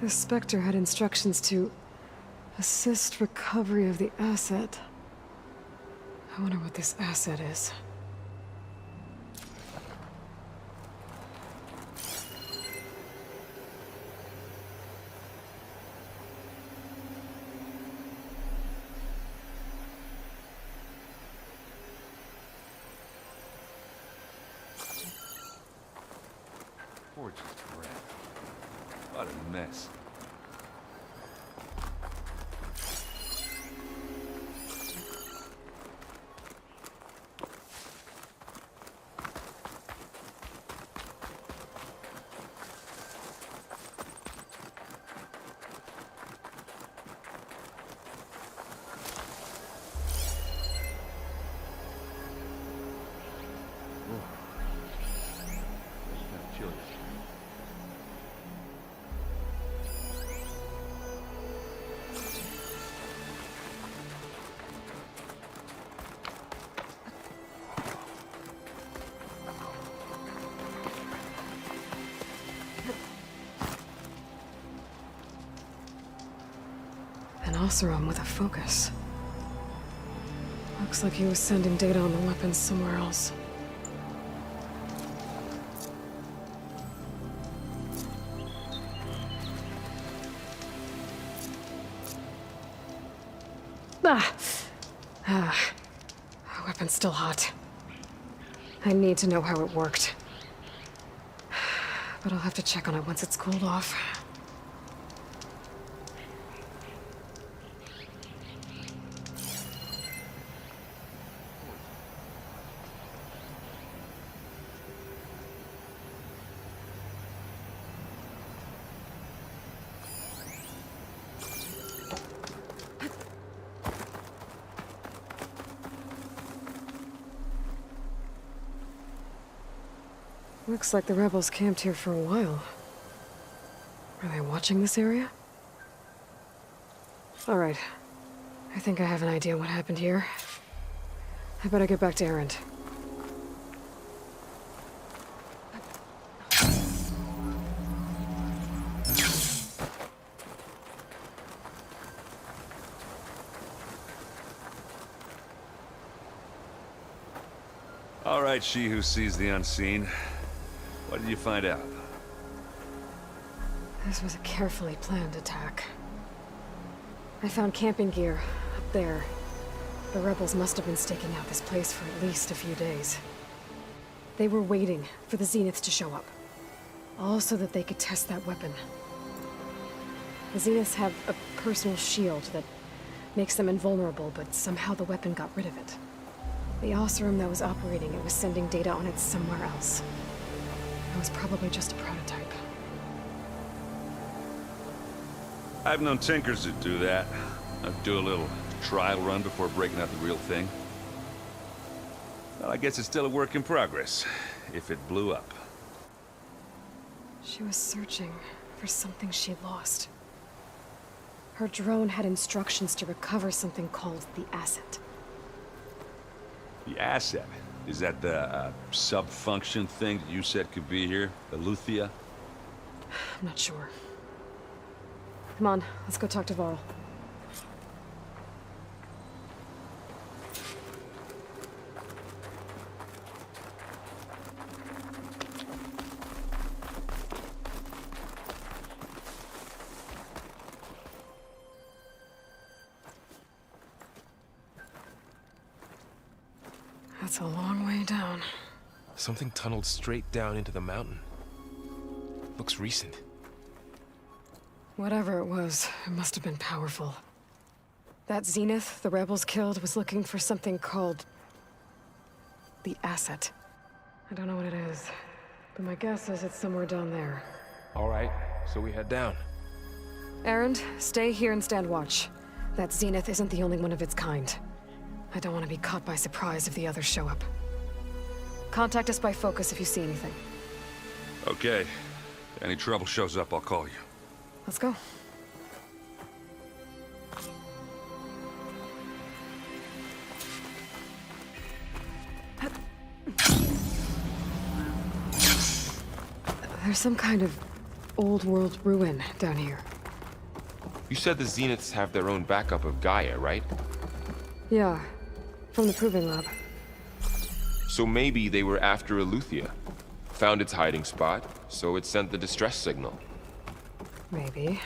Speaker 1: The Spectre had instructions to assist recovery of the asset. I wonder what this asset is.
Speaker 8: Forge is crap. What a mess. An Oseram with a focus. Looks like he was sending data on the weapons somewhere else. Weapon's still hot. I need to know how it worked. But I'll have to check on it once it's cooled off. Looks like the rebels camped here for a while. Are they watching this area? All right. I think I have an idea what happened here. I better get back to Erend. All right, she who sees the unseen. What did you find out?
Speaker 1: This was a carefully planned attack. I found camping gear up there. The rebels must have been staking out this place for at least a few days. They were waiting for the Zeniths to show up. All so that they could test that weapon. The Zeniths have a personal shield that makes them invulnerable, but somehow the weapon got rid of it. The Oseram that was operating it was sending data on it somewhere else. It was probably just a prototype.
Speaker 8: I've known tinkers that do that. I'd do a little trial run before breaking out the real thing. Well, I guess it's still a work in progress, if it blew up.
Speaker 1: She was searching for something she lost. Her drone had instructions to recover something called the asset.
Speaker 8: The asset? Is that the sub-function thing that you said could be here? The Luthia?
Speaker 1: I'm not sure. Come on, let's go talk to Varl. That's a long way down.
Speaker 7: Something tunneled straight down into the mountain. Looks recent.
Speaker 1: Whatever it was, it must have been powerful. That Zenith the rebels killed was looking for something called the asset. I don't know what it is, but my guess is it's somewhere down there.
Speaker 7: All right, so we head down.
Speaker 1: Erend, stay here and stand watch. That Zenith isn't the only one of its kind. I don't want to be caught by surprise if the others show up. Contact us by focus if you see anything.
Speaker 8: Okay. Any trouble shows up, I'll call you.
Speaker 1: Let's go. There's some kind of old world ruin down here.
Speaker 7: You said the Zeniths have their own backup of Gaia, right?
Speaker 1: Yeah, from the proving lab.
Speaker 7: So maybe they were after Aletheia. Found its hiding spot, so it sent the distress signal.
Speaker 1: Maybe.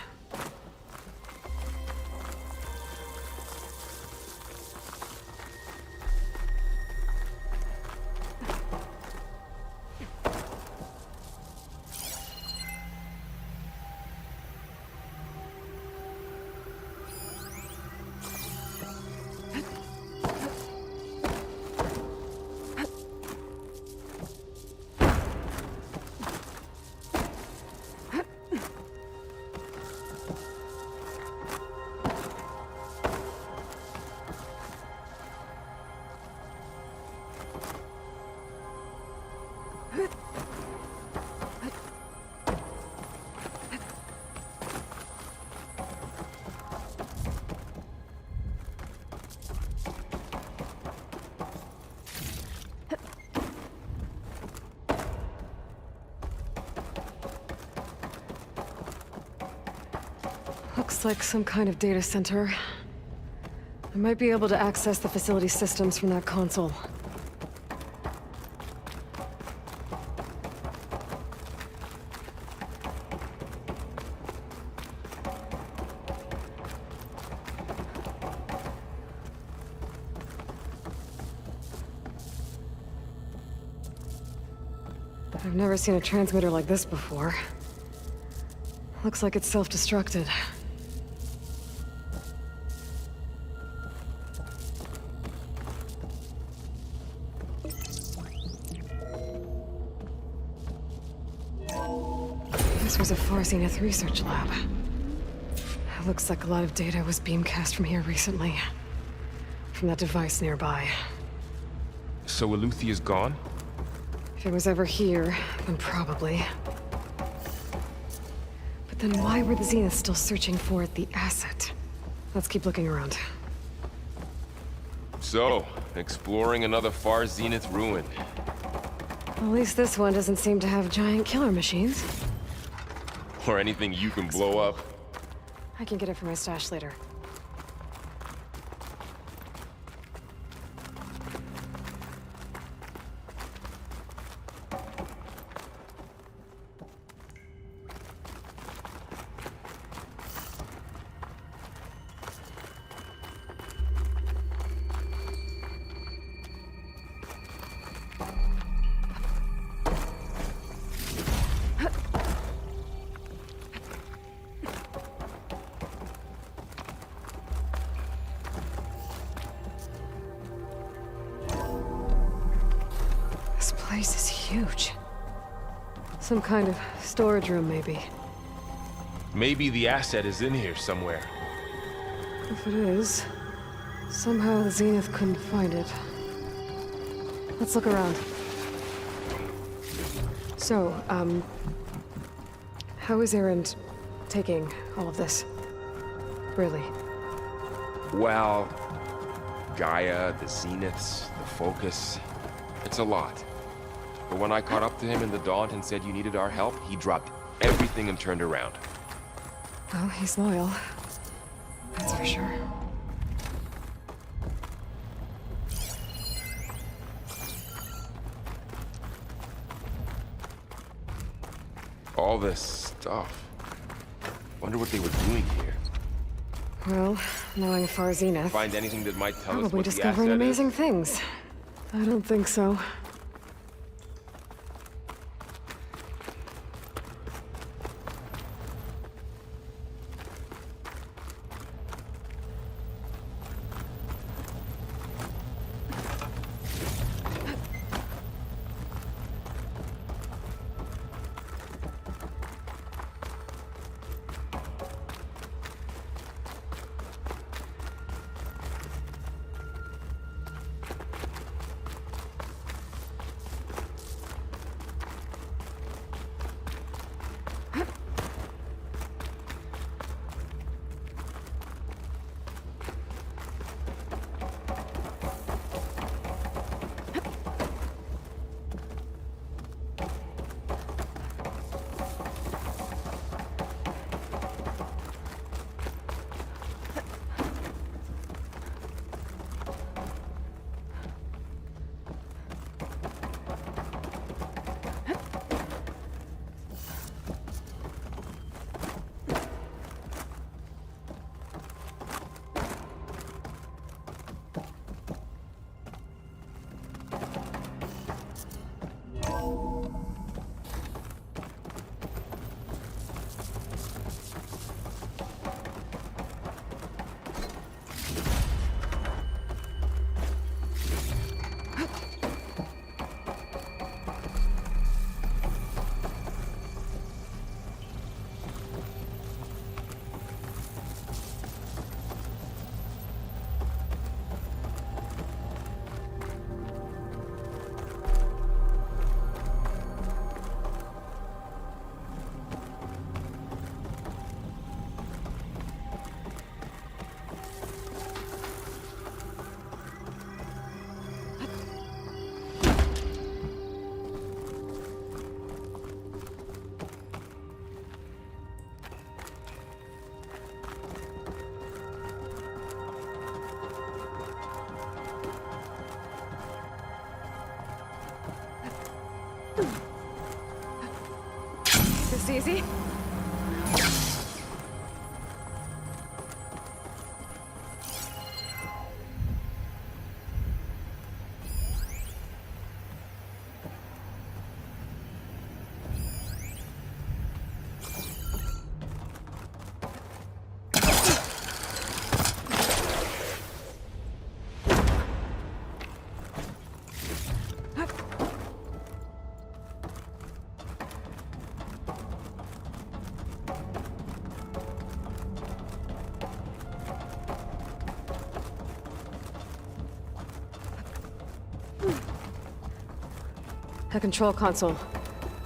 Speaker 1: Looks like some kind of data center. I might be able to access the facility systems from that console. I've never seen a transmitter like this before. Looks like it's self-destructed. This was a Far Zenith research lab. It looks like a lot of data was beamcast from here recently. From that device nearby.
Speaker 7: So Aletheia's gone?
Speaker 1: If it was ever here, then probably. But then why were the Zeniths still searching for the asset? Let's keep looking around.
Speaker 7: So, exploring another Far Zenith ruin.
Speaker 1: At least this one doesn't seem to have giant killer machines.
Speaker 7: Or anything you can blow up.
Speaker 1: I can get it from my stash later. This place is huge. Some kind of storage room, maybe.
Speaker 7: Maybe the asset is in here somewhere.
Speaker 1: If it is, somehow the Zenith couldn't find it. Let's look around. So, how is Erend taking all of this? Really?
Speaker 7: Well, Gaia, the Zeniths, the Focus. It's a lot. But when I caught up to him in the Daunt and said you needed our help, he dropped everything and turned around.
Speaker 1: Well, he's loyal. That's for sure.
Speaker 7: All this stuff. Wonder what they were doing here.
Speaker 1: Well, knowing Far Zenith,
Speaker 7: Find anything that might tell us
Speaker 1: probably
Speaker 7: what the
Speaker 1: discovering
Speaker 7: asset
Speaker 1: amazing
Speaker 7: is?
Speaker 1: things. I don't think so. This easy? A control console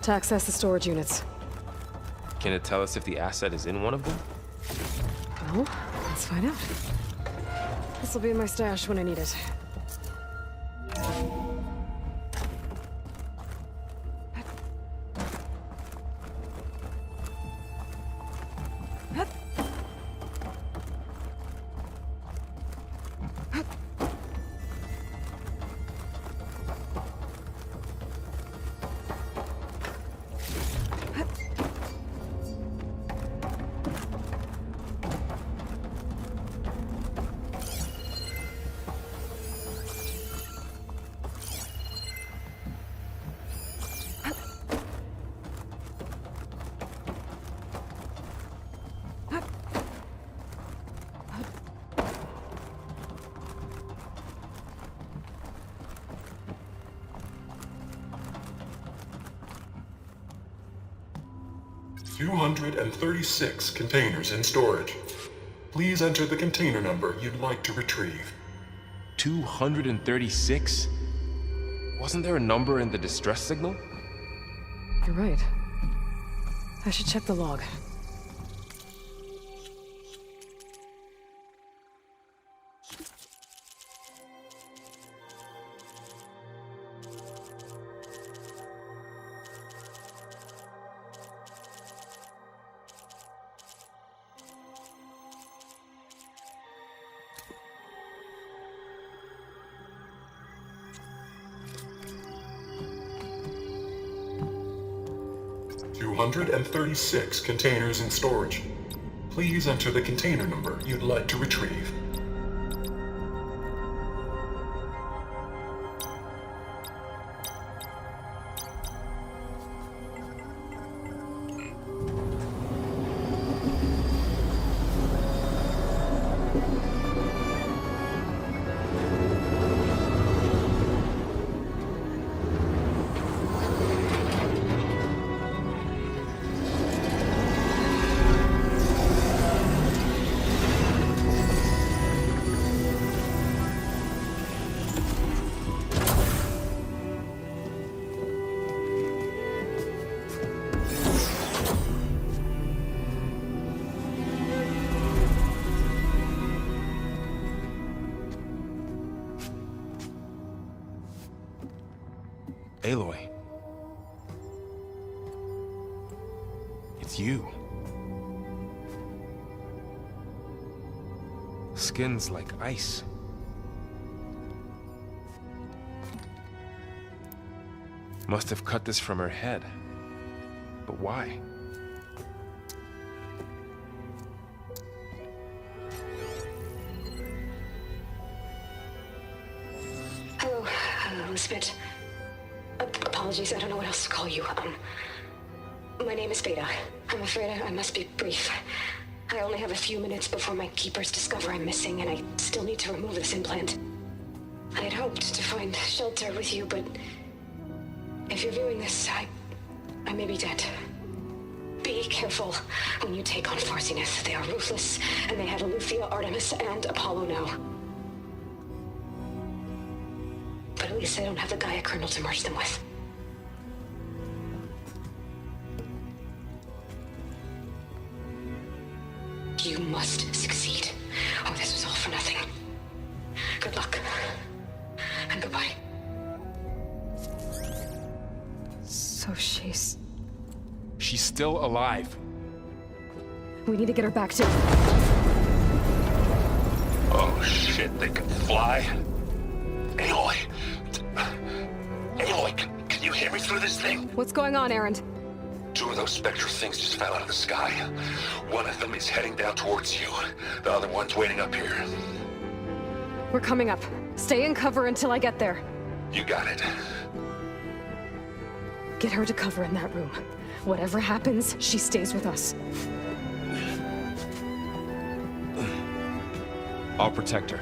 Speaker 1: to access the storage units.
Speaker 7: Can it tell us if the asset is in one of them?
Speaker 1: Well, let's find out. This will be in my stash when I need it.
Speaker 15: $236 containers in storage. Please enter the container number you'd like to retrieve.
Speaker 7: 236? Wasn't there a number in the distress signal?
Speaker 1: You're right. I should check the log.
Speaker 15: $236 containers in storage. Please enter the container number you'd like to retrieve.
Speaker 7: Aloy. It's you. Skin's like ice. Must have cut this from her head. But why?
Speaker 1: Hello, Elizabeth. Apologies, I don't know what else to call you. My name is Veda. I'm afraid I must be brief. I only have a few minutes before my keepers discover I'm missing, and I still need to remove this implant. I had hoped to find shelter with you, but if you're viewing this, I may be dead. Be careful when you take on Farsiness. They are ruthless, and they have Aletheia, Artemis, and Apollo now. But at least I don't have the Gaia kernel to merge them with. You must succeed, or this was all for nothing. Good luck, and goodbye. So she's
Speaker 7: still alive.
Speaker 1: We need to get her back to...
Speaker 8: Oh shit, they can fly? Aloy! Aloy, can you hear me through this thing?
Speaker 1: What's going on, Erend?
Speaker 8: 2 of those spectral things just fell out of the sky. One of them is heading down towards you. The other one's waiting up here.
Speaker 1: We're coming up. Stay in cover until I get there.
Speaker 8: You got it.
Speaker 1: Get her to cover in that room. Whatever happens, she stays with us.
Speaker 7: I'll protect her.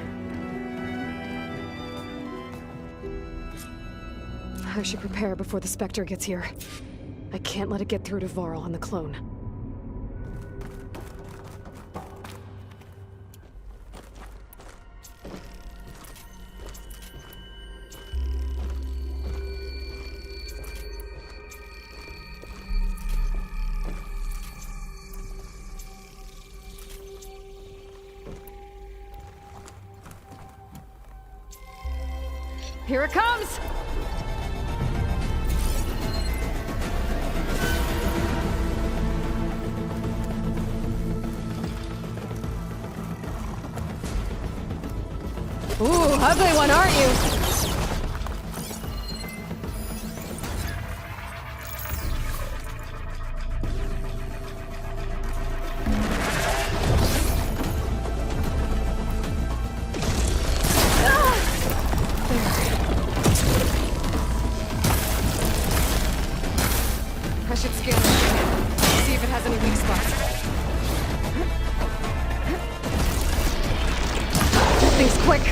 Speaker 1: I should prepare before the Spectre gets here. I can't let it get through to Varl and the clone. Here it comes! Ooh, ugly one, aren't you? I should scan this thing. See if it has any weak spots. That thing's quick.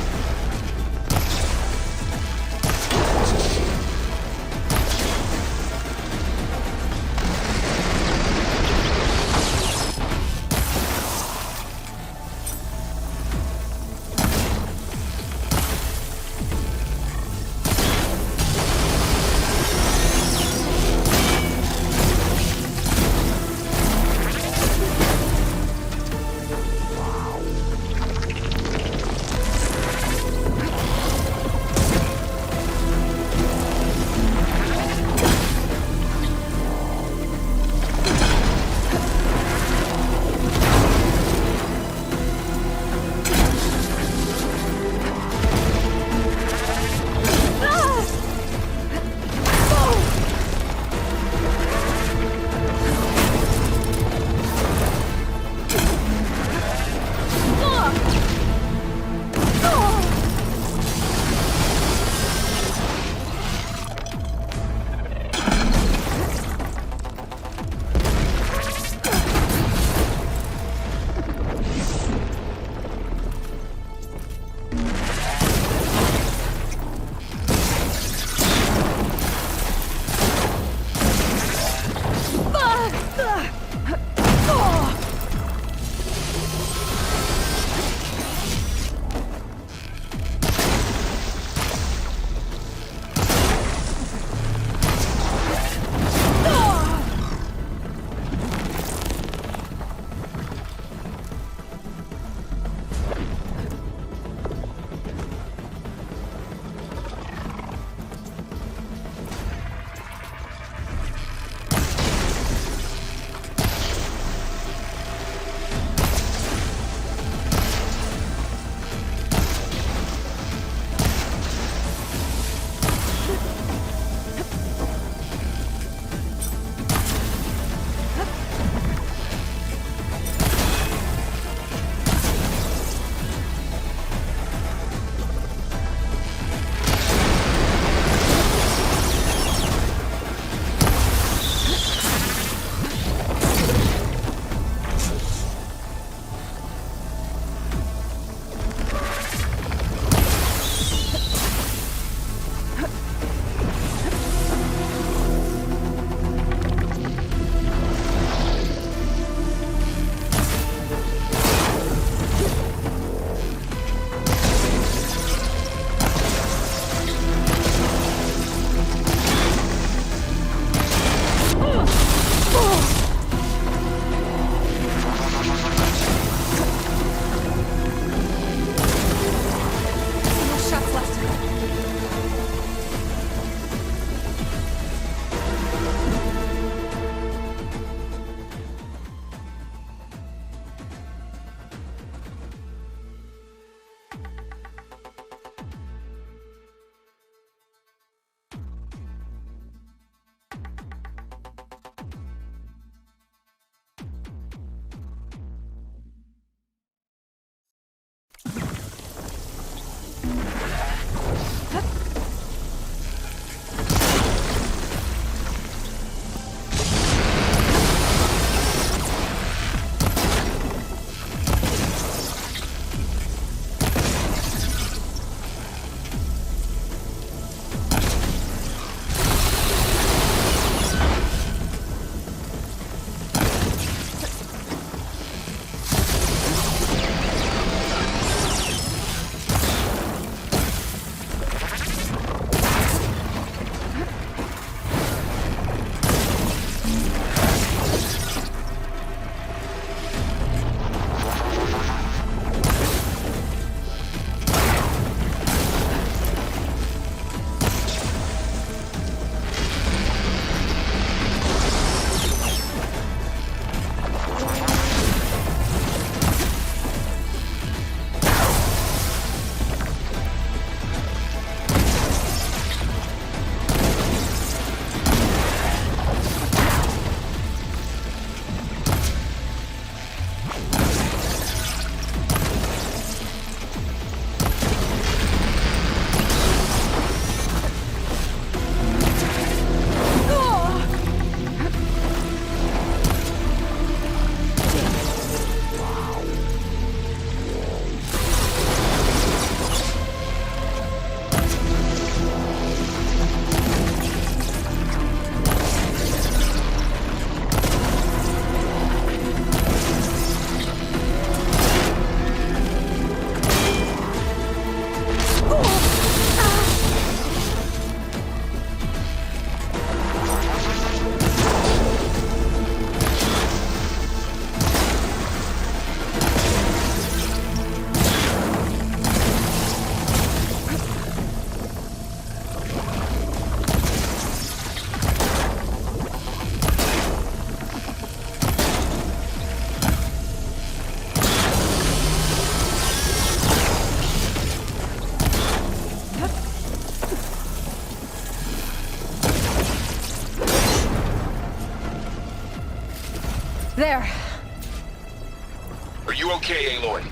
Speaker 14: you okay, Aloy?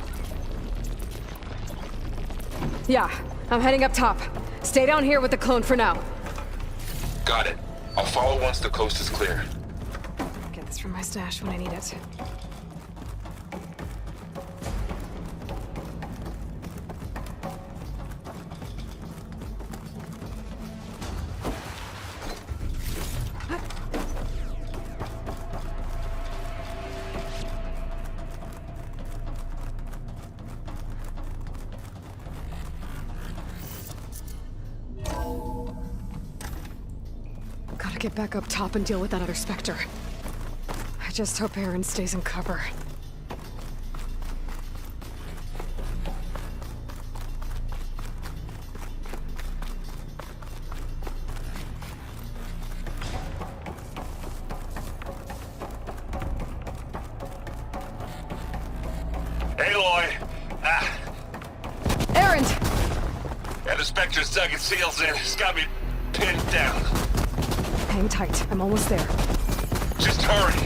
Speaker 1: Yeah, I'm heading up top. Stay down here with the clone for now.
Speaker 14: Got it. I'll follow once the coast is clear.
Speaker 1: Get this from my stash when I need it. Gotta get back up top and deal with that other Spectre. I just hope Aaron stays in cover.
Speaker 14: Aloy!
Speaker 1: Aaron!
Speaker 14: Yeah, the Spectre's dug its heels in. It's got me pinned down.
Speaker 1: Hang tight. I'm almost there.
Speaker 14: Just hurry.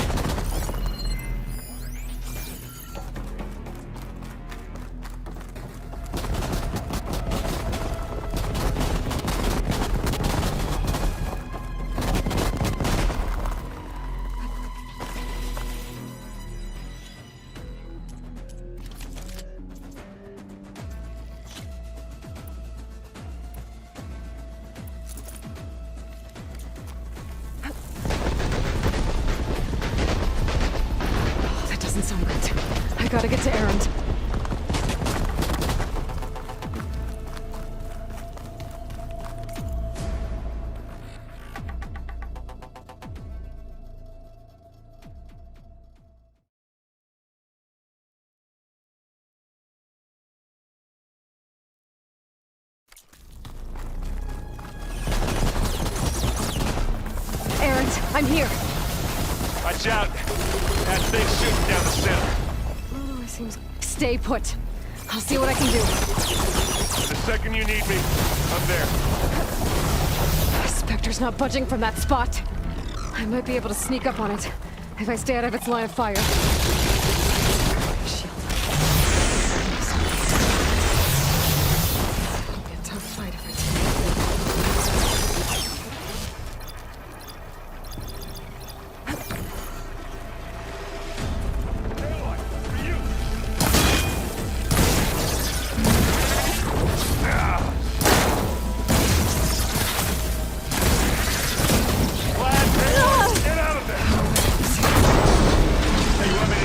Speaker 1: I gotta get to Aaron. Aaron, I'm here.
Speaker 11: Watch out. That thing's shooting down the center.
Speaker 1: Oh, it seems... Stay put. I'll see what I can do.
Speaker 11: The second you need me, I'm there.
Speaker 1: Spectre's not budging from that spot. I might be able to sneak up on it if I stay out of its line of fire. Shield. It'll be a tough fight if I
Speaker 11: Get out of there! Hey, you want me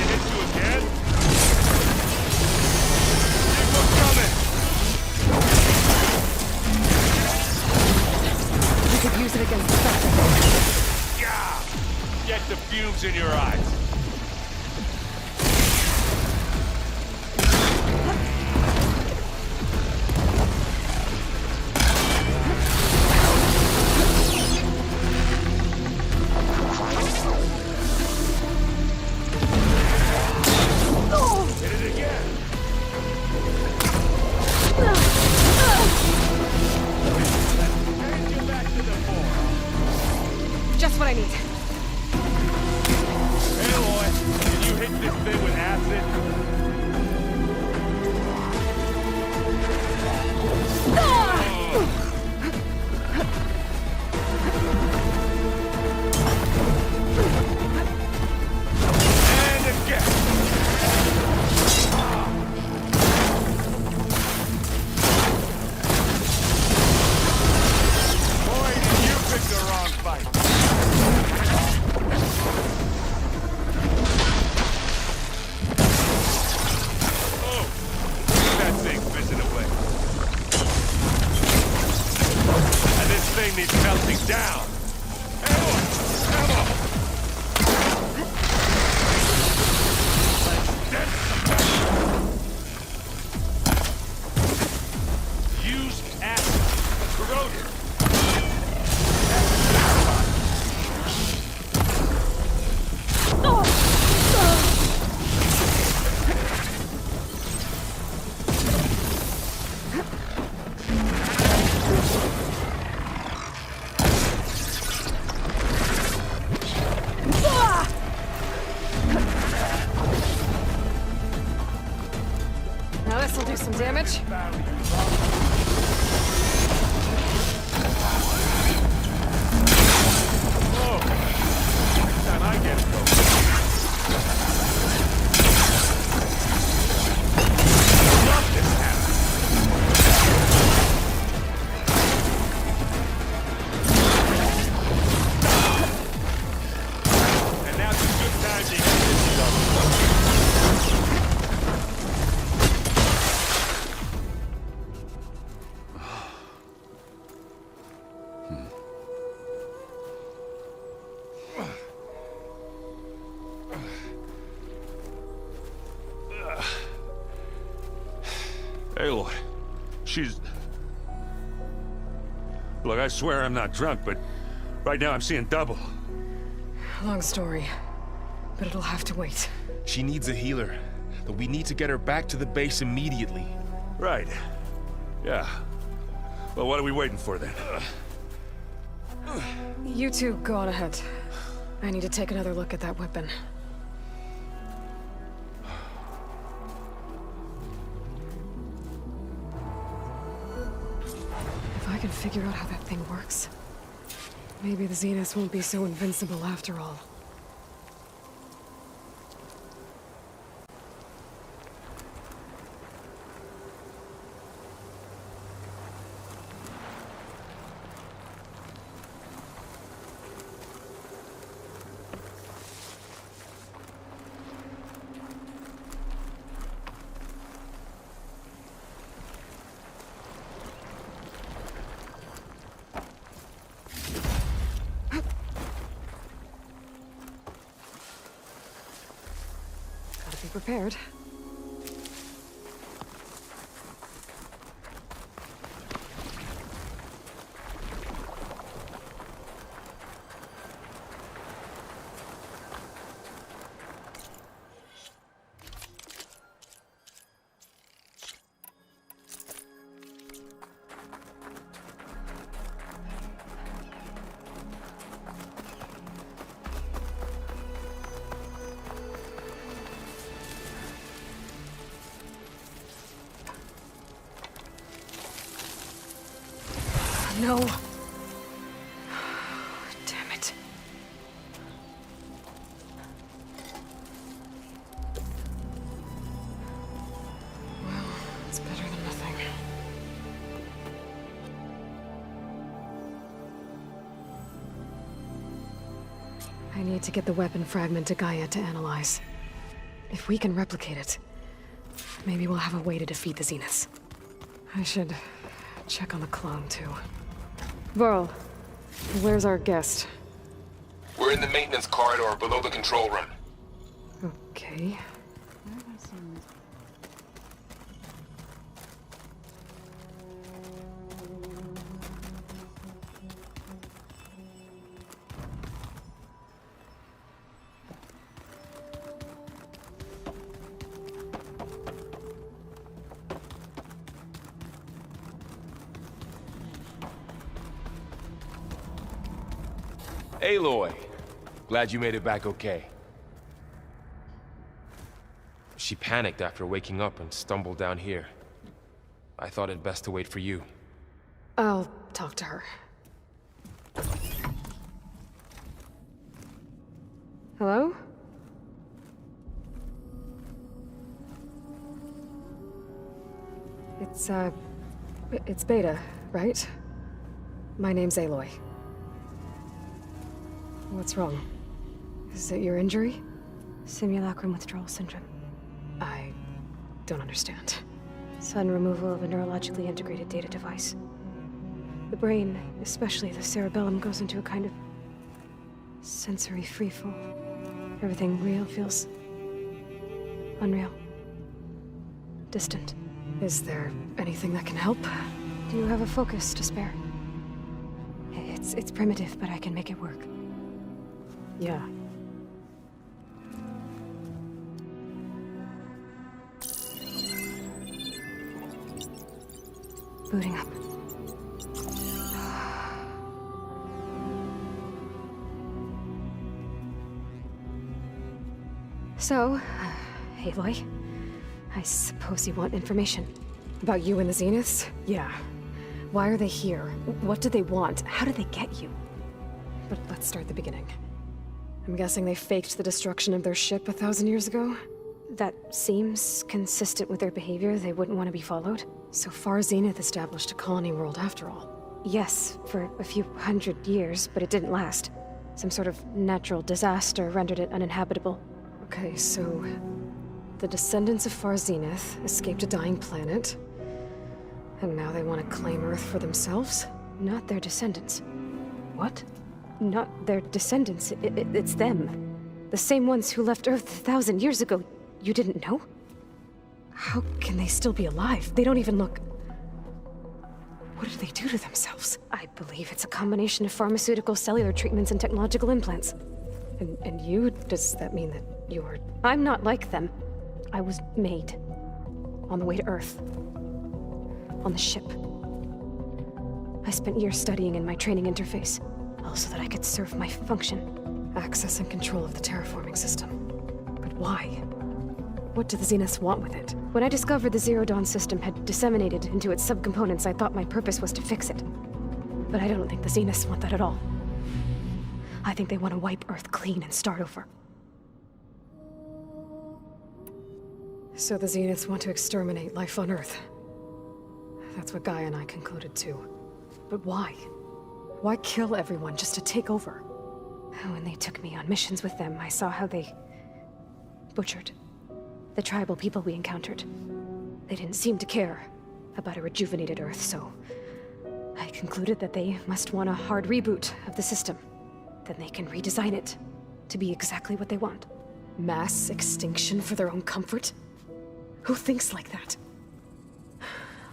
Speaker 1: This'll do some damage.
Speaker 11: I get it, though. And now's a good time to get this done.
Speaker 8: Aloy, she's... Look, I swear I'm not drunk, but right now I'm seeing double.
Speaker 1: Long story, but it'll have to wait.
Speaker 7: She needs a healer, but we need to get her back to the base immediately.
Speaker 8: Right. Yeah. Well, what are we waiting for then?
Speaker 1: You two go on ahead. I need to take another look at that weapon. If I can figure out how that thing works, maybe the Zeniths won't be so invincible after all. Be prepared. No. Damn it. Well, it's better than nothing. I need to get the weapon fragment to Gaia to analyze. If we can replicate it, maybe we'll have a way to defeat the Zeniths. I should check on the clone, too. Varl, where's our guest?
Speaker 14: We're in the maintenance corridor below the control room.
Speaker 1: Okay.
Speaker 7: Aloy, glad you made it back okay. She panicked after waking up and stumbled down here. I thought it best to wait for you.
Speaker 1: I'll talk to her. Hello? It's Beta, right? My name's Aloy. What's wrong? Is it your injury?
Speaker 16: Simulacrum withdrawal syndrome.
Speaker 1: I don't understand.
Speaker 16: Sudden removal of a neurologically integrated data device. The brain, especially the cerebellum, goes into a kind of sensory freefall. Everything real feels unreal. Distant.
Speaker 1: Is there anything that can help?
Speaker 16: Do you have a focus to spare? It's primitive, but I can make it work.
Speaker 1: Yeah.
Speaker 16: Booting up. So, Aloy, I suppose you want information.
Speaker 1: About you and the Zeniths? Yeah. Why are they here? What do they want? How did they get you? But let's start at the beginning. I'm guessing they faked the destruction of their ship 1,000 years ago?
Speaker 16: That seems consistent with their behavior. They wouldn't want to be followed.
Speaker 1: So far, Zenith established a colony world after all.
Speaker 16: Yes, for a few hundred years, but it didn't last. Some sort of natural disaster rendered it uninhabitable.
Speaker 1: Okay, so the descendants of Far Zenith escaped a dying planet, and now they want to claim Earth for themselves?
Speaker 16: Not their descendants.
Speaker 1: What?
Speaker 16: Not their descendants. It's them. The same ones who left Earth 1,000 years ago. You didn't know?
Speaker 1: How can they still be alive? They don't even look... What did they do to themselves?
Speaker 16: I believe it's a combination of pharmaceutical, cellular treatments, and technological implants.
Speaker 1: And you? Does that mean that you're...
Speaker 16: I'm not like them. I was made. On the way to Earth. On the ship. I spent years studying in my training interface, all so that I could serve my function.
Speaker 1: Access and control of the terraforming system. But why? What do the Zeniths want with it?
Speaker 16: When I discovered the Zero Dawn system had disseminated into its subcomponents, I thought my purpose was to fix it. But I don't think the Zeniths want that at all. I think they want to wipe Earth clean and start over.
Speaker 1: So the Zeniths want to exterminate life on Earth. That's what Gaia and I concluded too. But why? Why kill everyone just to take over?
Speaker 16: When they took me on missions with them, I saw how they butchered the tribal people we encountered. They didn't seem to care about a rejuvenated Earth, so I concluded that they must want a hard reboot of the system. Then they can redesign it to be exactly what they want.
Speaker 1: Mass extinction for their own comfort? Who thinks like that?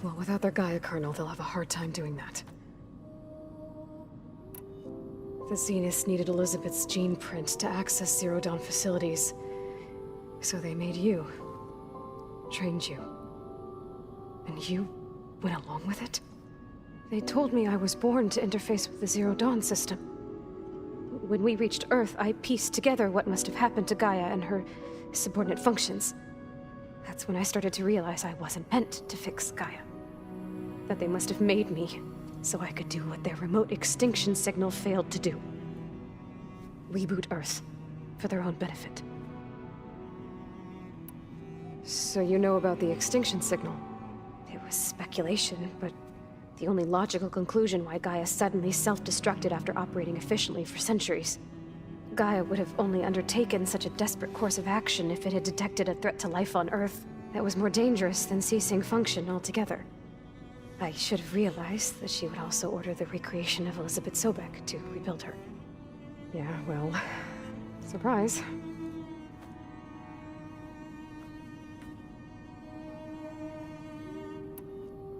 Speaker 1: Well, without their Gaia kernel, they'll have a hard time doing that. The Zeniths needed Elizabeth's gene print to access Zero Dawn facilities. So they made you. Trained you. And you went along with it?
Speaker 16: They told me I was born to interface with the Zero Dawn system. When we reached Earth, I pieced together what must have happened to Gaia and her subordinate functions. That's when I started to realize I wasn't meant to fix Gaia. That they must have made me so I could do what their remote extinction signal failed to do. Reboot Earth for their own benefit.
Speaker 1: So you know about the extinction signal?
Speaker 16: It was speculation, but the only logical conclusion why Gaia suddenly self-destructed after operating efficiently for centuries. Gaia would have only undertaken such a desperate course of action if it had detected a threat to life on Earth that was more dangerous than ceasing function altogether. I should have realized that she would also order the recreation of Elizabeth Sobek to rebuild her.
Speaker 1: Yeah, well, surprise.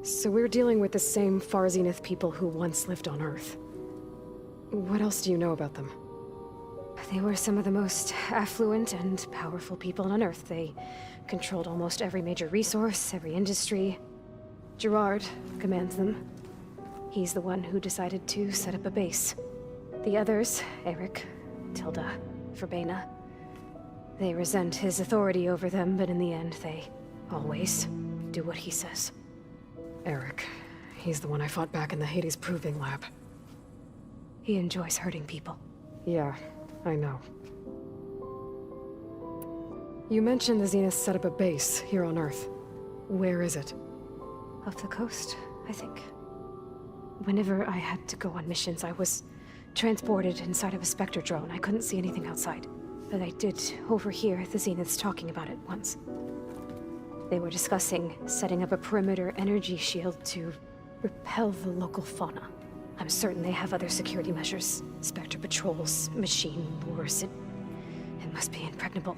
Speaker 1: So we're dealing with the same Far Zenith people who once lived on Earth. What else do you know about them?
Speaker 16: They were some of the most affluent and powerful people on Earth. They controlled almost every major resource, every industry. Gerard commands them. He's the one who decided to set up a base. The others, Eric, Tilda, Verbena, they resent his authority over them, but in the end, they always do what he says.
Speaker 1: Eric. He's the one I fought back in the Hades Proving Lab.
Speaker 16: He enjoys hurting people.
Speaker 1: Yeah, I know. You mentioned the Zeniths set up a base here on Earth. Where is it?
Speaker 16: Off the coast, I think. Whenever I had to go on missions, I was transported inside of a Spectre drone. I couldn't see anything outside. But I did overhear the Zeniths talking about it once. They were discussing setting up a perimeter energy shield to repel the local fauna. I'm certain they have other security measures. Spectre patrols, machine lures. It must be impregnable.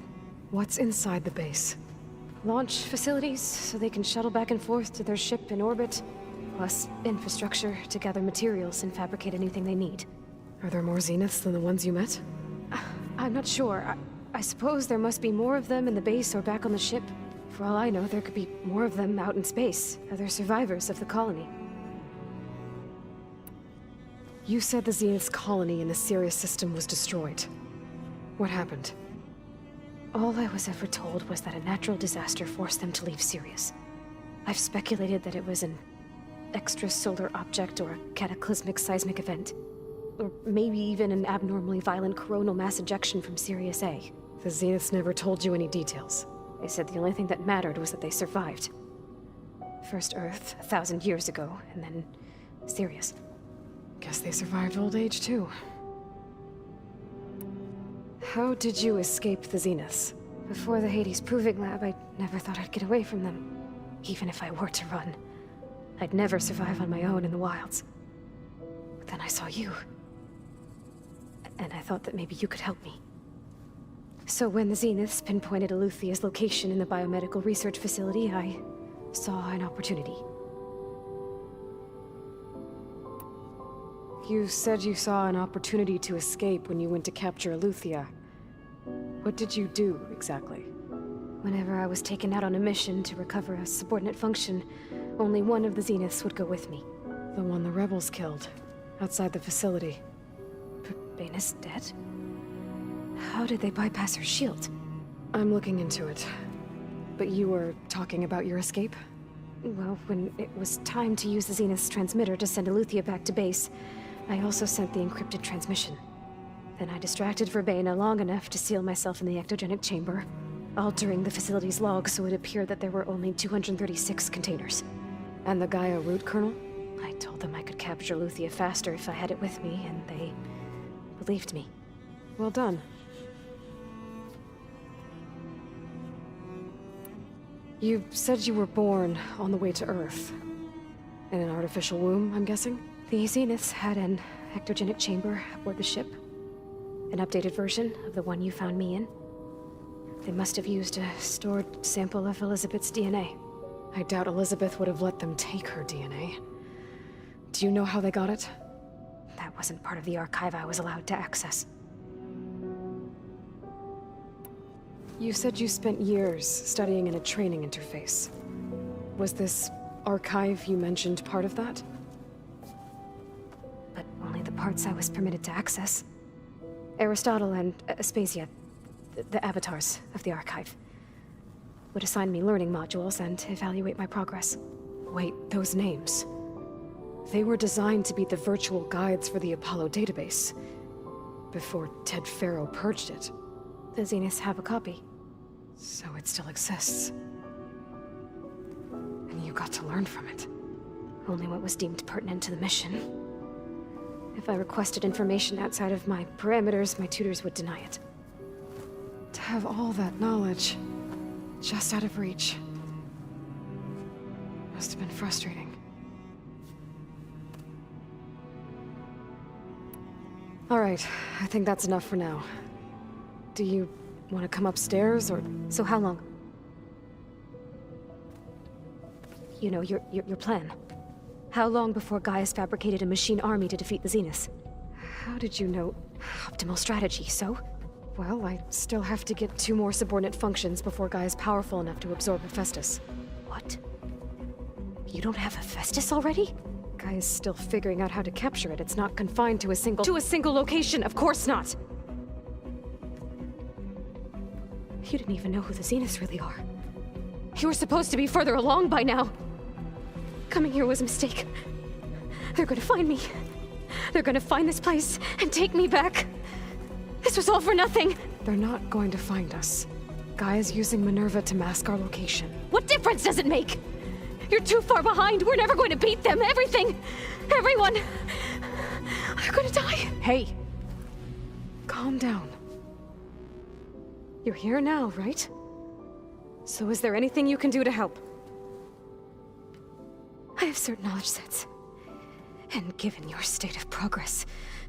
Speaker 1: What's inside the base?
Speaker 16: Launch facilities, so they can shuttle back and forth to their ship in orbit. Plus infrastructure to gather materials and fabricate anything they need.
Speaker 1: Are there more Zeniths than the ones you met?
Speaker 16: I'm not sure. I suppose there must be more of them in the base or back on the ship. For all I know, there could be more of them out in space, other survivors of the colony.
Speaker 1: You said the Zenith's colony in the Sirius system was destroyed. What happened?
Speaker 16: All I was ever told was that a natural disaster forced them to leave Sirius. I've speculated that it was an extrasolar object or a cataclysmic seismic event. Or maybe even an abnormally violent coronal mass ejection from Sirius A.
Speaker 1: The Zeniths never told you any details.
Speaker 16: They said the only thing that mattered was that they survived. First Earth, 1,000 years ago, and then Sirius.
Speaker 1: Guess they survived old age, too. How did you escape the Zeniths?
Speaker 16: Before the Hades Proving Lab, I never thought I'd get away from them. Even if I were to run. I'd never survive on my own in the wilds. But then I saw you. And I thought that maybe you could help me. So when the Zeniths pinpointed Eluthia's location in the biomedical research facility, I saw an opportunity.
Speaker 1: You said you saw an opportunity to escape when you went to capture Eluthia. What did you do, exactly?
Speaker 16: Whenever I was taken out on a mission to recover a subordinate function, only one of the Zeniths would go with me.
Speaker 1: The one the rebels killed, outside the facility.
Speaker 16: Bane's dead? How did they bypass her shield?
Speaker 1: I'm looking into it. But you were talking about your escape?
Speaker 16: Well, when it was time to use the Zenith's transmitter to send Eluthia back to base, I also sent the encrypted transmission. Then I distracted Verbena long enough to seal myself in the ectogenic chamber, altering the facility's log so it appeared that there were only 236 containers.
Speaker 1: And the Gaia root kernel?
Speaker 16: I told them I could capture Eluthia faster if I had it with me, and they believed me.
Speaker 1: Well done. You said you were born on the way to Earth. In an artificial womb, I'm guessing?
Speaker 16: The Zeniths had an ectogenic chamber aboard the ship. An updated version of the one you found me in. They must have used a stored sample of Elizabeth's DNA.
Speaker 1: I doubt Elizabeth would have let them take her DNA. Do you know how they got it?
Speaker 16: That wasn't part of the archive I was allowed to access.
Speaker 1: You said you spent years studying in a training interface. Was this archive you mentioned part of that?
Speaker 16: But only the parts I was permitted to access. Aristotle and Aspasia, the avatars of the archive, would assign me learning modules and evaluate my progress.
Speaker 1: Wait, those names. They were designed to be the virtual guides for the Apollo database, before Ted Faro purged it.
Speaker 16: The Zeniths have a copy.
Speaker 1: So it still exists. And you got to learn from it.
Speaker 16: Only what was deemed pertinent to the mission. If I requested information outside of my parameters, my tutors would deny it.
Speaker 1: To have all that knowledge, just out of reach, must have been frustrating. All right, I think that's enough for now. Do you want to come upstairs, or...
Speaker 16: So how long? You know, your plan. How long before Gaia's fabricated a machine army to defeat the Zeniths?
Speaker 1: How did you know?
Speaker 16: Optimal strategy, so?
Speaker 1: Well, I still have to get 2 more subordinate functions before Gaia's powerful enough to absorb Hephaestus.
Speaker 16: What? You don't have Hephaestus already?
Speaker 1: Gaia's still figuring out how to capture it. It's not confined to a single...
Speaker 16: To a single location, of course not! You didn't even know who the Zeniths really are. You were supposed to be further along by now. Coming here was a mistake. They're gonna find me. They're gonna find this place and take me back. This was all for nothing.
Speaker 1: They're not going to find us. Gaia's using Minerva to mask our location.
Speaker 16: What difference does it make? You're too far behind. We're never going to beat them. Everything, everyone, are gonna die.
Speaker 1: Hey, calm down. You're here now, right? So is there anything you can do to help?
Speaker 16: I have certain knowledge sets. And given your state of progress,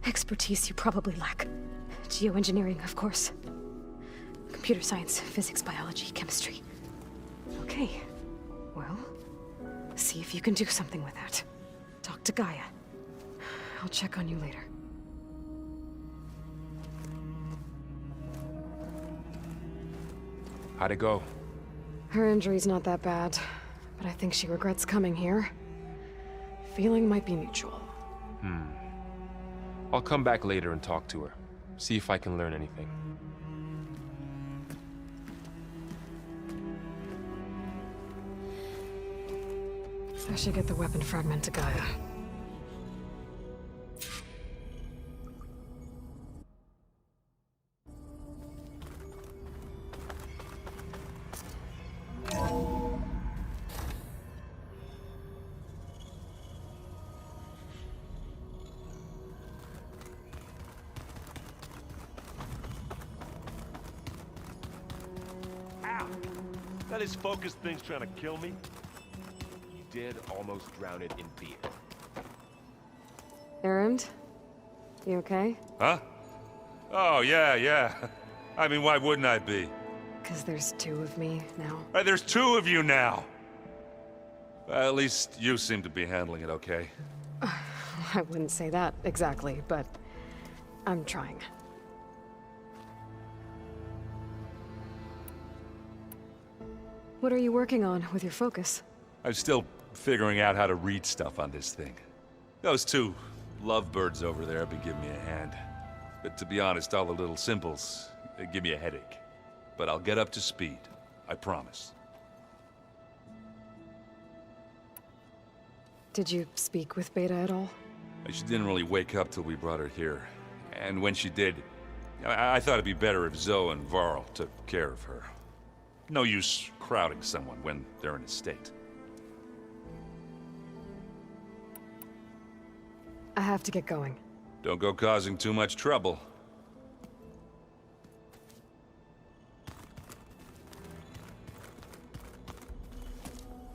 Speaker 16: expertise you probably lack. Geoengineering, of course. Computer science, physics, biology, chemistry.
Speaker 1: Okay. Well, see if you can do something with that. Talk to Gaia. I'll check on you later.
Speaker 7: How'd it go?
Speaker 1: Her injury's not that bad, but I think she regrets coming here. Feeling might be mutual.
Speaker 7: I'll come back later and talk to her. See if I can learn anything.
Speaker 1: I should get the weapon fragment to Gaia.
Speaker 11: That is focus thing's trying to kill me.
Speaker 7: You did almost drown it in beer.
Speaker 1: Erend? You okay?
Speaker 8: Huh? Oh, yeah. I mean, why wouldn't I be?
Speaker 1: Because there's two of me now.
Speaker 8: Right, there's two of you now! Well, at least you seem to be handling it okay.
Speaker 1: I wouldn't say that exactly, but I'm trying. What are you working on with your focus?
Speaker 8: I'm still figuring out how to read stuff on this thing. Those two lovebirds over there have been giving me a hand. But to be honest, all the little symbols, they give me a headache. But I'll get up to speed. I promise.
Speaker 1: Did you speak with Beta at all?
Speaker 8: She didn't really wake up till we brought her here. And when she did, I thought it'd be better if Zoe and Varl took care of her. No use crowding someone when they're in a state.
Speaker 1: I have to get going.
Speaker 8: Don't go causing too much trouble.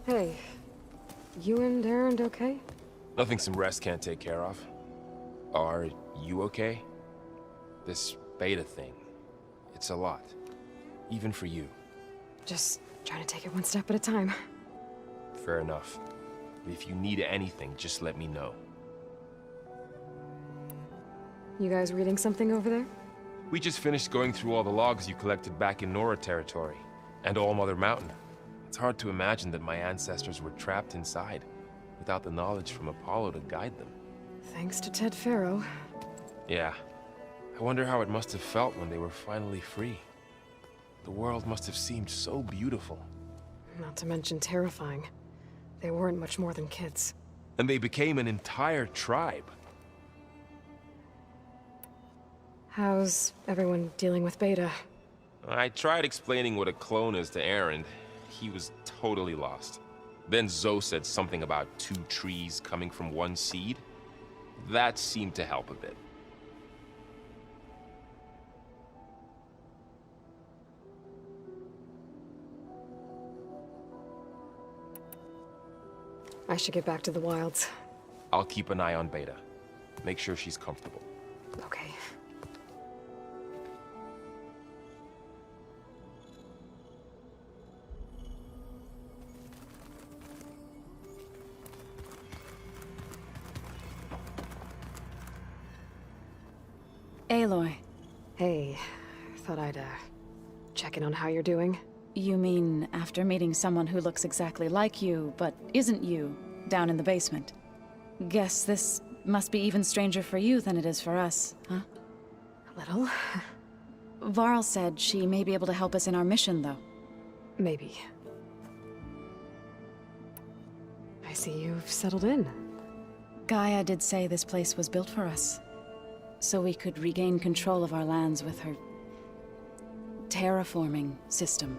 Speaker 1: Hey, you and Erend okay?
Speaker 7: Nothing some rest can't take care of. Are you okay? This beta thing, it's a lot. Even for you.
Speaker 1: Just trying to take it one step at a time.
Speaker 7: Fair enough. If you need anything, just let me know.
Speaker 1: You guys reading something over there?
Speaker 7: We just finished going through all the logs you collected back in Nora territory, and All Mother Mountain. It's hard to imagine that my ancestors were trapped inside, without the knowledge from Apollo to guide them.
Speaker 1: Thanks to Ted Faro.
Speaker 7: Yeah. I wonder how it must have felt when they were finally free. The world must have seemed so beautiful.
Speaker 1: Not to mention terrifying. They weren't much more than kids.
Speaker 7: And they became an entire tribe.
Speaker 1: How's everyone dealing with Beta?
Speaker 7: I tried explaining what a clone is to Erend. He was totally lost. Then Zoe said something about two trees coming from one seed. That seemed to help a bit.
Speaker 1: I should get back to the wilds.
Speaker 7: I'll keep an eye on Beta. Make sure she's comfortable.
Speaker 1: Okay.
Speaker 9: Aloy.
Speaker 1: Hey, thought I'd, check in on how you're doing.
Speaker 9: You mean after meeting someone who looks exactly like you, but isn't you, down in the basement? Guess this must be even stranger for you than it is for us, huh?
Speaker 1: A little.
Speaker 9: Varl said she may be able to help us in our mission, though.
Speaker 1: Maybe. I see you've settled in.
Speaker 9: Gaia did say this place was built for us, so we could regain control of our lands with her terraforming system.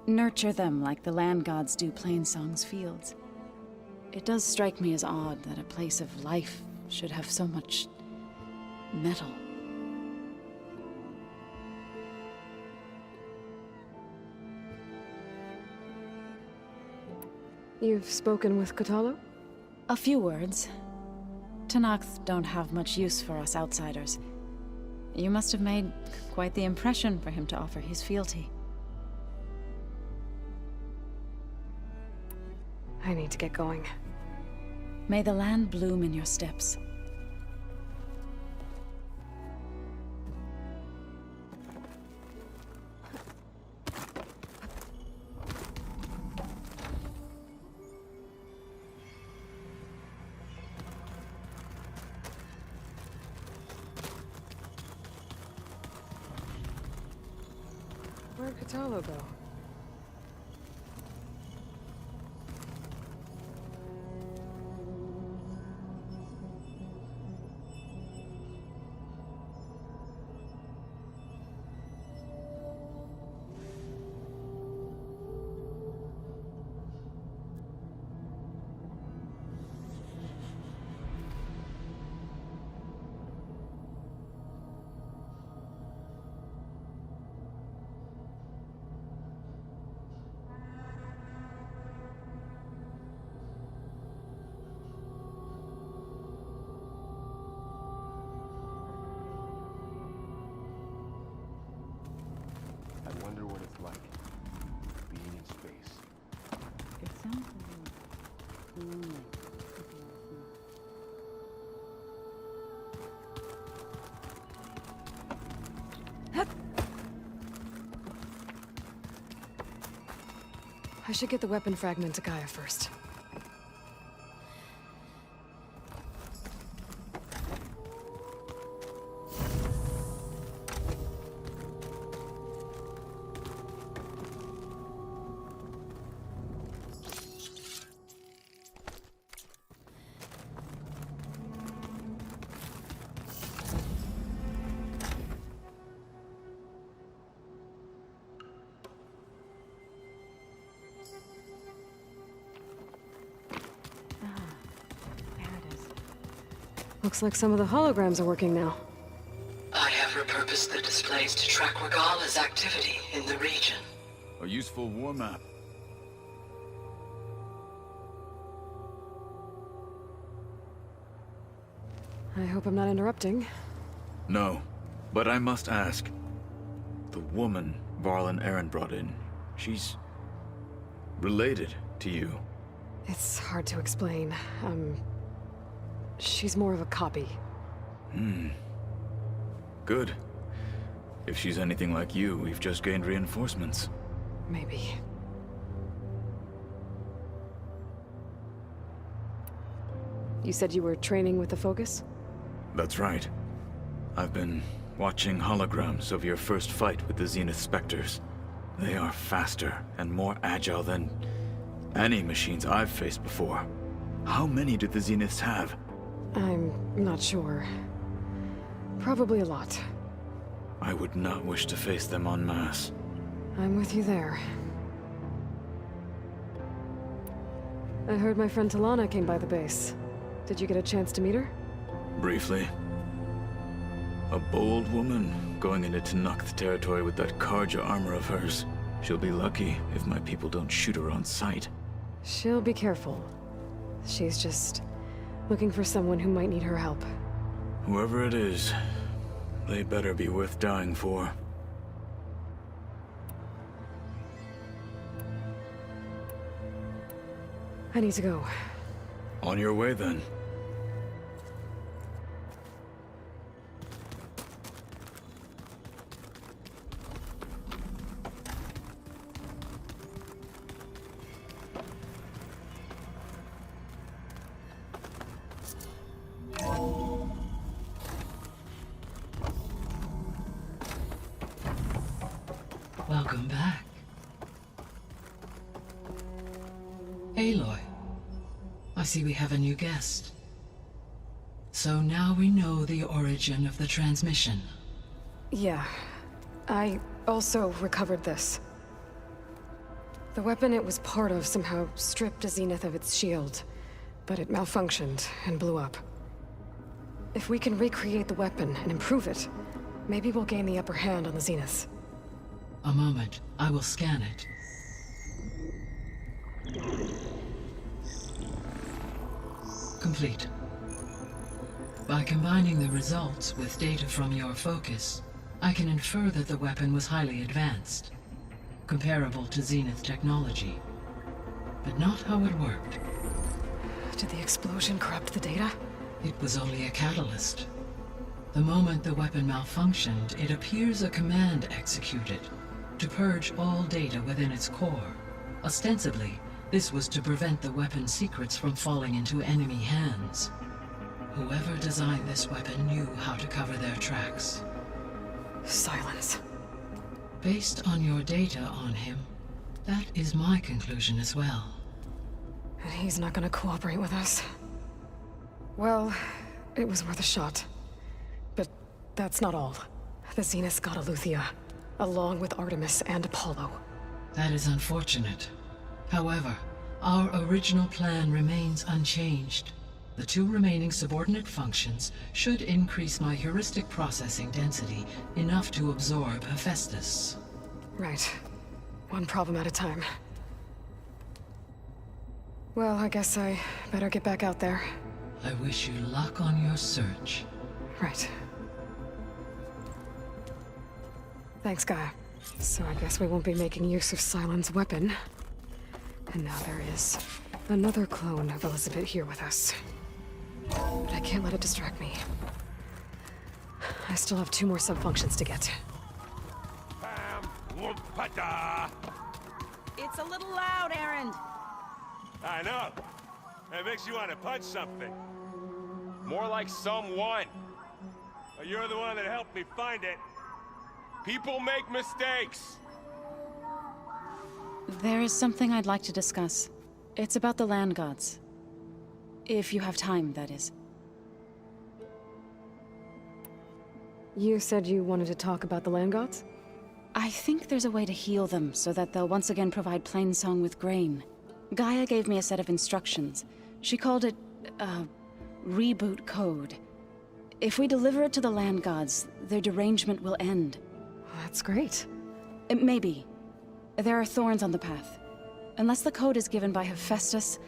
Speaker 9: Nurture them like the land gods do Plainsong's fields. It does strike me as odd that a place of life should have so much metal.
Speaker 1: You've spoken with Kotallo?
Speaker 9: A few words. Tenakth don't have much use for us outsiders. You must have made quite the impression for him to offer his fealty.
Speaker 1: I need to get going.
Speaker 9: May the land bloom in your steps.
Speaker 1: Where'd Kotallo go? I should get the weapon fragment to Gaia first. Looks like some of the holograms are working now.
Speaker 10: I have repurposed the displays to track Regala's activity in the region.
Speaker 2: A useful war map.
Speaker 1: I hope I'm not interrupting.
Speaker 2: No, but I must ask. The woman Varl and Aaron brought in, she's related to you.
Speaker 1: It's hard to explain. She's more of a copy.
Speaker 2: Good. If she's anything like you, we've just gained reinforcements.
Speaker 1: Maybe. You said you were training with the Focus?
Speaker 2: That's right. I've been watching holograms of your first fight with the Zenith Spectres. They are faster and more agile than any machines I've faced before. How many do the Zeniths have?
Speaker 1: I'm not sure. Probably a lot.
Speaker 2: I would not wish to face them en masse.
Speaker 1: I'm with you there. I heard my friend Talana came by the base. Did you get a chance to meet her?
Speaker 2: Briefly. A bold woman going into Tenakth territory with that Karja armor of hers. She'll be lucky if my people don't shoot her on sight.
Speaker 1: She'll be careful. She's just looking for someone who might need her help.
Speaker 2: Whoever it is, they better be worth dying for.
Speaker 1: I need to go.
Speaker 2: On your way, then.
Speaker 10: Welcome back. Aloy, I see we have a new guest. So now we know the origin of the transmission.
Speaker 1: Yeah. I also recovered this. The weapon it was part of somehow stripped a Zenith of its shield, but it malfunctioned and blew up. If we can recreate the weapon and improve it, maybe we'll gain the upper hand on the Zeniths.
Speaker 10: A moment, I will scan it. Complete. By combining the results with data from your focus, I can infer that the weapon was highly advanced, comparable to Zenith technology, but not how it worked.
Speaker 1: Did the explosion corrupt the data?
Speaker 10: It was only a catalyst. The moment the weapon malfunctioned, it appears a command executed to purge all data within its core. Ostensibly, this was to prevent the weapon's secrets from falling into enemy hands. Whoever designed this weapon knew how to cover their tracks.
Speaker 1: Silence.
Speaker 10: Based on your data on him, that is my conclusion as well.
Speaker 1: And he's not gonna cooperate with us. Well, it was worth a shot. But that's not all. The Zeniths got Aletheia, along with Artemis and Apollo.
Speaker 10: That is unfortunate. However, our original plan remains unchanged. The two remaining subordinate functions should increase my heuristic processing density enough to absorb Hephaestus.
Speaker 1: Right. One problem at a time. Well, I guess I better get back out there.
Speaker 10: I wish you luck on your search.
Speaker 1: Right. Thanks, Gaia. So I guess we won't be making use of Sylens' weapon. And now there is another clone of Elizabeth here with us. But I can't let it distract me. I still have 2 more subfunctions to get.
Speaker 6: It's
Speaker 17: It's a little loud, Errand.
Speaker 11: I know. It makes you want to punch something.
Speaker 7: More like someone.
Speaker 11: Well, you're the one that helped me find it.
Speaker 7: People make mistakes.
Speaker 9: There is something I'd like to discuss. It's about the land gods. If you have time, that is.
Speaker 1: You said you wanted to talk about the land gods?
Speaker 9: I think there's a way to heal them so that they'll once again provide Plainsong with grain. Gaia gave me a set of instructions. She called it, reboot code. If we deliver it to the land gods, their derangement will end.
Speaker 1: That's great.
Speaker 9: Maybe. There are thorns on the path. Unless the code is given by Hephaestus,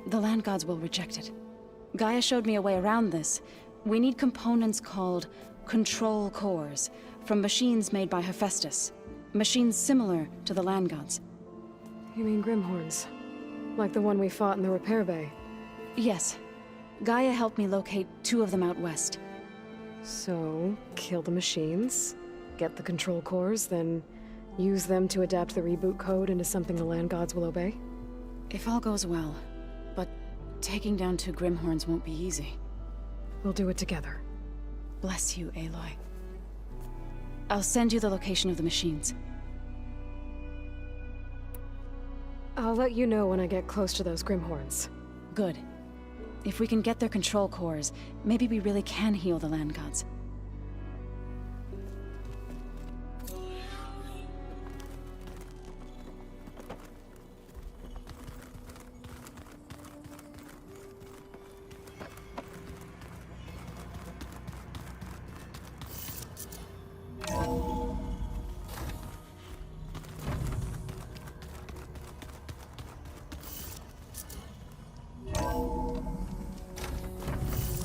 Speaker 9: the land gods will reject it. Gaia showed me a way around this. We need components called control cores, from machines made by Hephaestus. Machines similar to the land gods.
Speaker 1: You mean Grimhorns? Like the one we fought in the repair bay?
Speaker 9: Yes. Gaia helped me locate 2 of them out west.
Speaker 1: So, kill the machines, get the control cores, then use them to adapt the reboot code into something the land gods will obey?
Speaker 9: If all goes well. But taking down 2 Grimhorns won't be easy.
Speaker 1: We'll do it together.
Speaker 9: Bless you, Aloy. I'll send you the location of the machines.
Speaker 1: I'll let you know when I get close to those Grimhorns.
Speaker 9: Good. If we can get their control cores, maybe we really can heal the land gods.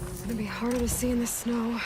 Speaker 1: It's gonna be harder to see in the snow.